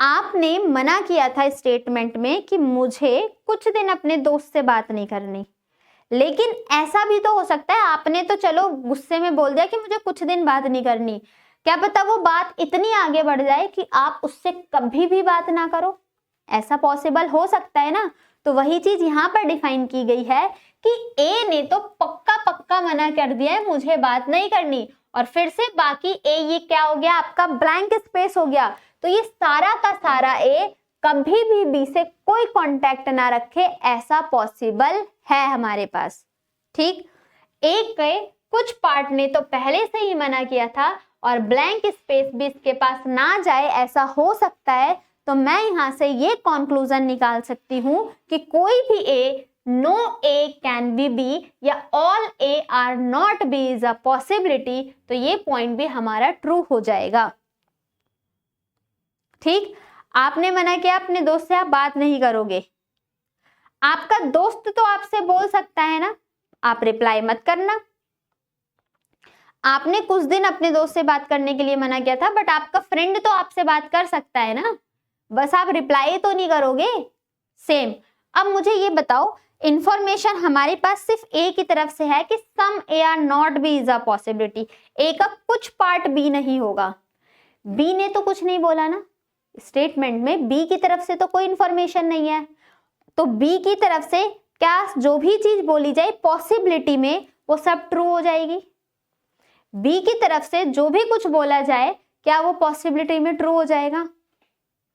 Speaker 1: आपने मना किया था स्टेटमेंट में कि मुझे कुछ दिन अपने दोस्त से बात नहीं करनी, लेकिन ऐसा भी तो हो सकता है आपने तो चलो गुस्से में बोल दिया कि मुझे कुछ दिन बात नहीं करनी, क्या पता वो बात इतनी आगे बढ़ जाए कि आप उससे कभी भी बात ना करो, ऐसा पॉसिबल हो सकता है ना। तो वही चीज यहाँ पर डिफाइन की गई है कि ए ने तो पक्का पक्का मना कर दिया है मुझे बात नहीं करनी, और फिर से बाकी ए ये क्या हो गया आपका ब्लैंक स्पेस हो गया। तो ये सारा का सारा ए कभी भी बी से कोई कांटेक्ट ना रखे, ऐसा पॉसिबल है हमारे पास। ठीक, ए के कुछ पार्ट ने तो पहले से ही मना किया था और ब्लैंक स्पेस भी इसके पास ना जाए, ऐसा हो सकता है। तो मैं यहां से ये कंक्लूजन निकाल सकती हूं कि कोई भी A, no A can be B या all A are not B is a possibility. तो ये पॉइंट भी हमारा ट्रू हो जाएगा। ठीक, आपने मना किया अपने दोस्त से आप बात नहीं करोगे, आपका दोस्त तो आपसे बोल सकता है ना, आप रिप्लाई मत करना। आपने कुछ दिन अपने दोस्त से बात करने के लिए मना किया था, बट आपका फ्रेंड तो आपसे बात कर सकता है ना, बस आप रिप्लाई तो नहीं करोगे। सेम, अब मुझे ये बताओ, इंफॉर्मेशन हमारे पास सिर्फ ए की तरफ से है कि some A are not B is a possibility, A का कुछ पार्ट बी नहीं होगा। बी ने तो कुछ नहीं बोला ना, स्टेटमेंट में बी की तरफ से तो कोई इंफॉर्मेशन नहीं है, तो बी की तरफ से क्या जो भी चीज बोली जाए पॉसिबिलिटी में वो सब ट्रू हो जाएगी। बी की तरफ से जो भी कुछ बोला जाए क्या वो पॉसिबिलिटी में ट्रू हो जाएगा?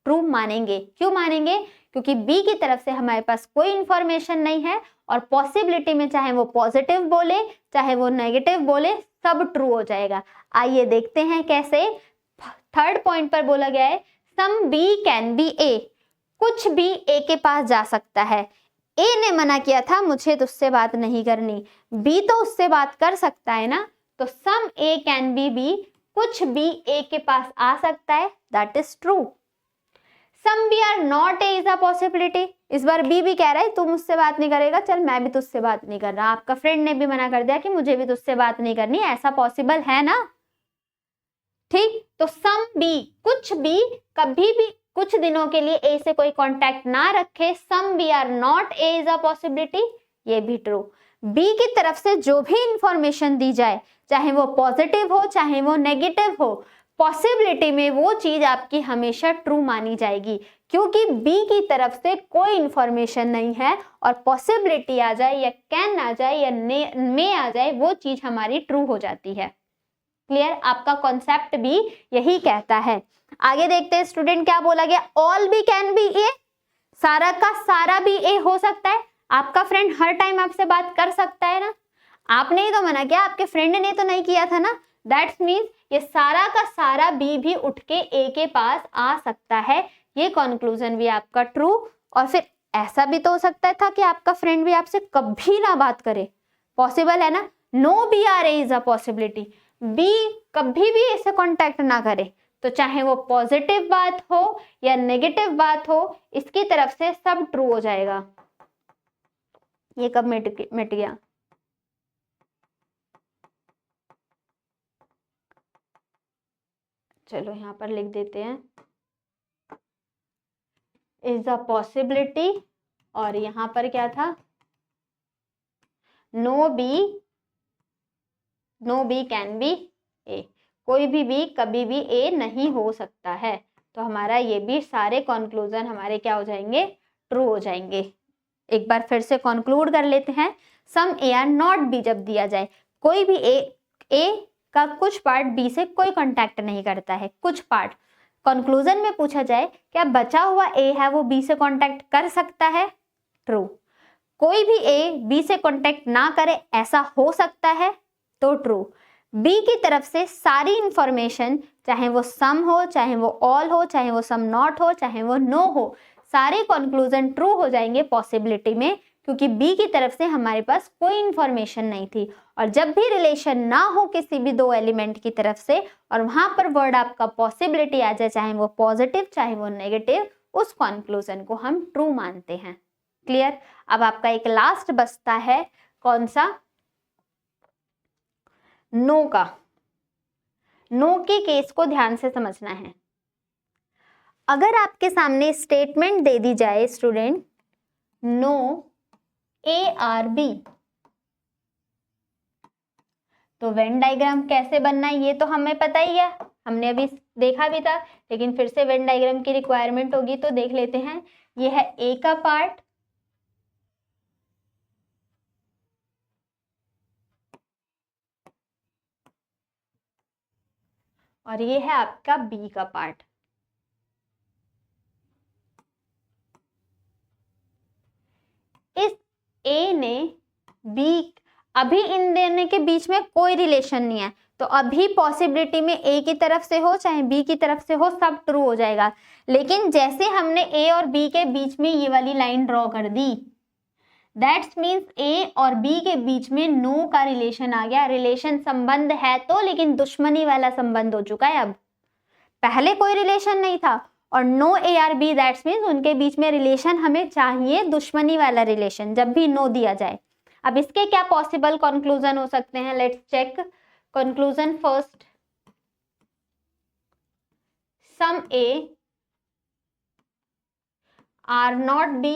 Speaker 1: ट्रू मानेंगे। क्यों मानेंगे? क्योंकि बी की तरफ से हमारे पास कोई इंफॉर्मेशन नहीं है और पॉसिबिलिटी में चाहे वो पॉजिटिव बोले चाहे वो नेगेटिव बोले सब ट्रू हो जाएगा। आइए देखते हैं कैसे। थर्ड पॉइंट पर बोला गया है सम बी कैन बी ए, कुछ भी ए के पास जा सकता है। ए ने मना किया था मुझे तो उससे बात नहीं करनी, बी तो उससे बात कर सकता है ना, तो some A can be B, कुछ भी ए के पास आ सकता है, that is true. Some B are not A is a possibility, इस बार बी भी कह रहा है तू मुझसे बात नहीं करेगा, चल मैं भी तुझसे बात नहीं कर रहा। आपका फ्रेंड ने भी मना कर दिया कि मुझे भी तुझसे बात नहीं करनी, ऐसा पॉसिबल है ना। ठीक, तो सम बी, कुछ भी कभी भी कुछ दिनों के लिए ए से कोई कांटेक्ट ना रखे, some B are not A is a possibility, ये भी ट्रू। बी की तरफ से जो भी इंफॉर्मेशन दी जाए चाहे वो पॉजिटिव हो चाहे वो नेगेटिव हो, पॉसिबिलिटी में वो चीज आपकी हमेशा ट्रू मानी जाएगी, क्योंकि बी की तरफ से कोई इंफॉर्मेशन नहीं है और पॉसिबिलिटी आ जाए या कैन आ जाए या मे आ जाए वो चीज हमारी ट्रू हो जाती है। क्लियर, आपका कॉन्सेप्ट भी यही कहता है। आगे देखते हैं स्टूडेंट क्या बोला गया, ऑल बी कैन बी ए, सारा का सारा भी ए हो सकता है। आपका फ्रेंड हर टाइम आपसे बात कर सकता है ना, आपने ही तो मना किया, आपके फ्रेंड ने तो नहीं किया था ना, दैट्स मीन्स ये सारा का सारा बी भी उठ के ए के पास आ सकता है। ये कंक्लूजन भी आपका ट्रू। और फिर ऐसा भी तो हो सकता था कि आपका फ्रेंड भी आपसे कभी ना बात करे, पॉसिबल है ना, no B are A is a possibility, B कभी भी ऐसे कांटेक्ट ना करे, तो चाहे वो पॉजिटिव बात हो या नेगेटिव बात हो इसकी तरफ से सब ट्रू हो जाएगा। ये कब मिट गया? चलो यहां पर लिख देते हैं इज अ पॉसिबिलिटी, और यहां पर क्या था, नो बी कैन बी ए, कोई भी बी कभी भी ए नहीं हो सकता है। तो हमारा ये भी सारे कंक्लूजन हमारे क्या हो जाएंगे, ट्रू हो जाएंगे। एक बार फिर से कंक्लूड कर लेते हैं, some A are not B जब दिया जाए, कोई भी ए का कुछ पार्ट बी से कोई कांटेक्ट नहीं करता है, कुछ पार्ट। कंक्लूजन में पूछा जाए क्या बचा हुआ ए है वो बी से कांटेक्ट कर सकता है, ट्रू। कोई भी ए बी से कांटेक्ट ना करे ऐसा हो सकता है, तो ट्रू। बी की तरफ से सारी इंफॉर्मेशन चाहे वो सम हो चाहे वो ऑल हो चाहे वो सम नॉट हो चाहे वो नो हो, सारे कंक्लूजन ट्रू हो जाएंगे पॉसिबिलिटी में, क्योंकि बी की तरफ से हमारे पास कोई इंफॉर्मेशन नहीं थी। और जब भी रिलेशन ना हो किसी भी दो एलिमेंट की तरफ से और वहां पर वर्ड आपका पॉसिबिलिटी आ जाए चाहे वो पॉजिटिव चाहे वो नेगेटिव, उस कंक्लूजन को हम ट्रू मानते हैं। क्लियर। अब आपका एक लास्ट बचता है, कौन सा, नो का। नो के केस को ध्यान से समझना है। अगर आपके सामने स्टेटमेंट दे दी जाए student, no A are B, तो वेन डायग्राम कैसे बनना है ये तो हमें पता ही है, हमने अभी देखा भी था, लेकिन फिर से वेन डायग्राम की रिक्वायरमेंट होगी तो देख लेते हैं। ये है ए का पार्ट, और ये है आपका बी का पार्ट। ए ने बी, अभी इन दोनों के बीच में कोई रिलेशन नहीं है, तो अभी पॉसिबिलिटी में ए की तरफ से हो चाहे बी की तरफ से हो, सब ट्रू हो जाएगा। लेकिन जैसे हमने ए और बी के बीच में ये वाली लाइन ड्रॉ कर दी, दैट्स मीन्स ए और बी के बीच में नो का रिलेशन आ गया। रिलेशन संबंध है तो, लेकिन दुश्मनी वाला संबंध हो चुका है। अब पहले कोई रिलेशन नहीं था और no A are B, that's means उनके बीच में रिलेशन हमें चाहिए, दुश्मनी वाला रिलेशन, जब भी नो दिया जाए। अब इसके क्या पॉसिबल कंक्लूजन हो सकते हैं, let's check conclusion first. Some A are not B,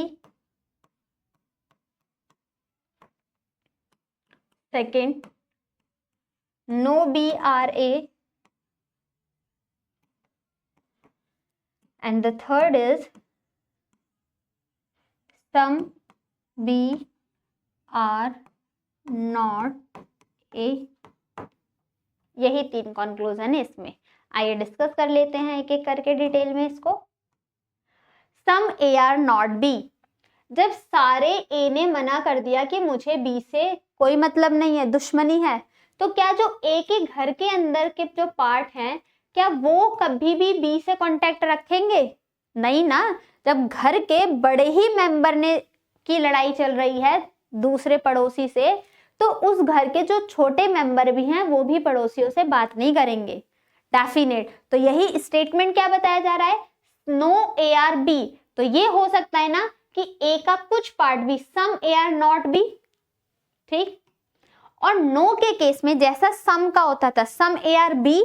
Speaker 1: second no B are A, and the third is some B are not A। यही 3 कंक्लूजन है इसमें। आइए डिस्कस कर लेते हैं एक एक करके डिटेल में इसको। सम A are not B, जब सारे A ने मना कर दिया कि मुझे B से कोई मतलब नहीं है, दुश्मनी है, तो क्या जो A के घर के अंदर के जो पार्ट हैं, क्या वो कभी भी बी से कांटेक्ट रखेंगे? नहीं ना। जब घर के बड़े ही मेंबर ने की लड़ाई चल रही है दूसरे पड़ोसी से, तो उस घर के जो छोटे मेंबर भी हैं वो भी पड़ोसियों से बात नहीं करेंगे, डेफिनेट। तो यही स्टेटमेंट क्या बताया जा रहा है, नो ए आर बी। तो ये हो सकता है ना कि ए का कुछ पार्ट भी, सम ए आर नॉट बी, ठीक। और नो के केस में जैसा सम का होता था, सम ए आर बी,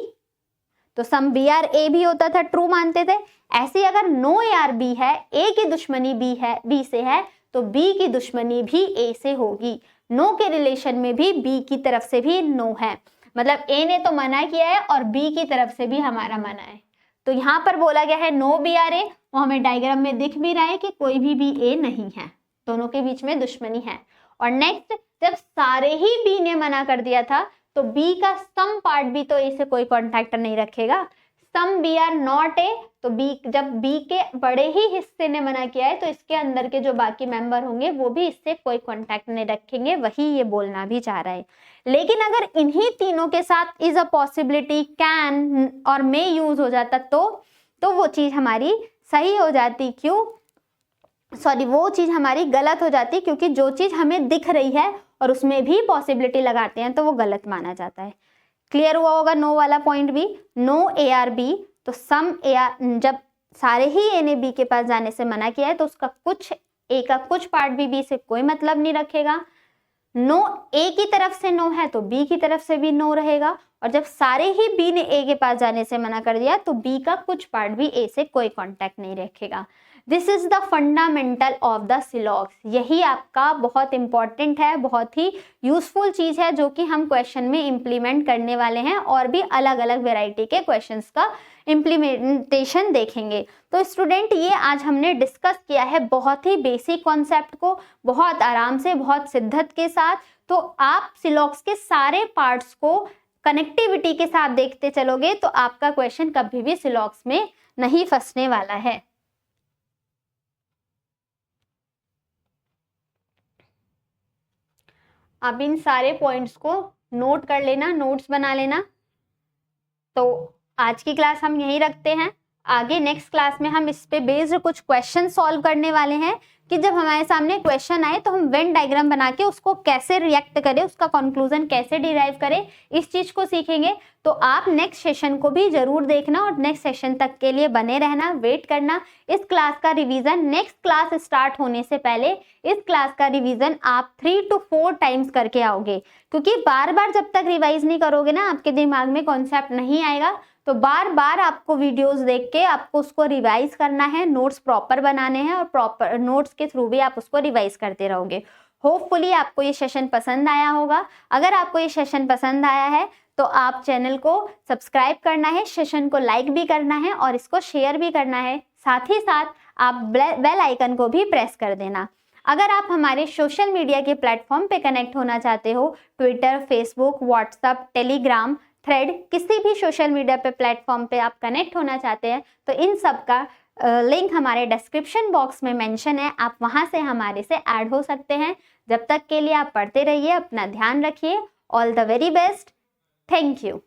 Speaker 1: तो सम बी आर ए भी होता था, ट्रू मानते थे। ऐसे अगर नो ए आर बी है, ए की दुश्मनी बी से है, तो बी की दुश्मनी भी ए से होगी। नो के रिलेशन में भी बी की तरफ से भी नो है, मतलब ए ने तो मना किया है और बी की तरफ से भी हमारा मना है। तो यहाँ पर बोला गया है नो बी आर ए, वो हमें डायग्राम में दिख भी रहा है कि कोई भी ए नहीं है, दोनों के बीच में दुश्मनी है। और नेक्स्ट, जब सारे ही बी ने मना कर दिया था, तो बी का सम पार्ट भी तो ए से कोई कांटेक्ट नहीं रखेगा। Some B are not A, तो बी, जब बी के बड़े ही हिस्से ने मना किया है, तो इसके अंदर के जो बाकी मेंबर होंगे वो भी इससे कोई कांटेक्ट नहीं रखेंगे, वही ये बोलना भी चाह रहा है। लेकिन अगर इन्हीं तीनों के साथ इज अ पॉसिबिलिटी, कैन और मे यूज हो जाता, तो वो चीज हमारी सही हो जाती। क्यों? सॉरी, वो चीज हमारी गलत हो जाती, क्योंकि जो चीज हमें दिख रही है और उसमें भी पॉसिबिलिटी लगाते हैं तो वो गलत माना जाता है। क्लियर हुआ होगा नो वाला पॉइंट भी। नो ए आर बी, तो सम ए आर, जब सारे ही ए ने बी के पास जाने से मना किया है, तो उसका कुछ, ए का कुछ पार्ट भी बी से कोई मतलब नहीं रखेगा। नो ए की तरफ से नो है तो बी की तरफ से भी नो रहेगा, और जब सारे ही बी ने ए के पास जाने से मना कर दिया, तो बी का कुछ पार्ट भी ए से कोई कॉन्टैक्ट नहीं रखेगा। This is the fundamental of the सिलॉग्स। यही आपका बहुत इंपॉर्टेंट है, बहुत ही यूजफुल चीज है, जो कि हम क्वेश्चन में इम्प्लीमेंट करने वाले हैं, और भी अलग अलग वेराइटी के क्वेश्चंस का इम्प्लीमेंटेशन देखेंगे। तो स्टूडेंट, ये आज हमने डिस्कस किया है बहुत ही बेसिक कॉन्सेप्ट को, बहुत आराम से, बहुत शिद्दत के साथ। तो आप सिलॉग्स के सारे पार्ट्स को कनेक्टिविटी के साथ देखते चलोगे तो आपका क्वेश्चन कभी भी सिलॉग्स में नहीं फंसने वाला है। अब इन सारे पॉइंट्स को नोट कर लेना, नोट्स बना लेना। तो आज की क्लास हम यहीं रखते हैं। आगे नेक्स्ट क्लास में हम इस पे बेस्ड कुछ क्वेश्चन सॉल्व करने वाले हैं कि जब हमारे सामने क्वेश्चन आए तो हम वेन डायग्राम बना के उसको कैसे रिएक्ट करें, उसका कंक्लूजन कैसे डिराइव करें, इस चीज को सीखेंगे। तो आप नेक्स्ट सेशन को भी जरूर देखना और नेक्स्ट सेशन तक के लिए बने रहना, वेट करना। इस क्लास का रिवीजन नेक्स्ट क्लास स्टार्ट होने से पहले, इस क्लास का रिवीजन आप 3 to 4 टाइम्स करके आओगे, क्योंकि बार बार जब तक रिवाइज नहीं करोगे ना, आपके दिमाग में कॉन्सेप्ट नहीं आएगा। तो बार बार आपको वीडियोस देख के आपको उसको रिवाइज करना है, नोट्स प्रॉपर बनाने हैं, और प्रॉपर नोट्स के थ्रू भी आप उसको रिवाइज करते रहोगे। होपफुली आपको ये सेशन पसंद आया होगा। अगर आपको ये सेशन पसंद आया है तो आप चैनल को सब्सक्राइब करना है, सेशन को लाइक भी करना है और इसको शेयर भी करना है। साथ ही साथ आप बेल आइकन को भी प्रेस कर देना। अगर आप हमारे सोशल मीडिया के प्लेटफॉर्म पे कनेक्ट होना चाहते हो, Twitter, Facebook, WhatsApp, Telegram, thread, किसी भी सोशल मीडिया पे प्लेटफॉर्म पे आप कनेक्ट होना चाहते हैं, तो इन सब का लिंक हमारे डिस्क्रिप्शन बॉक्स में मेंशन है, आप वहां से हमारे से ऐड हो सकते हैं। जब तक के लिए आप पढ़ते रहिए, अपना ध्यान रखिए। All the very best. Thank you.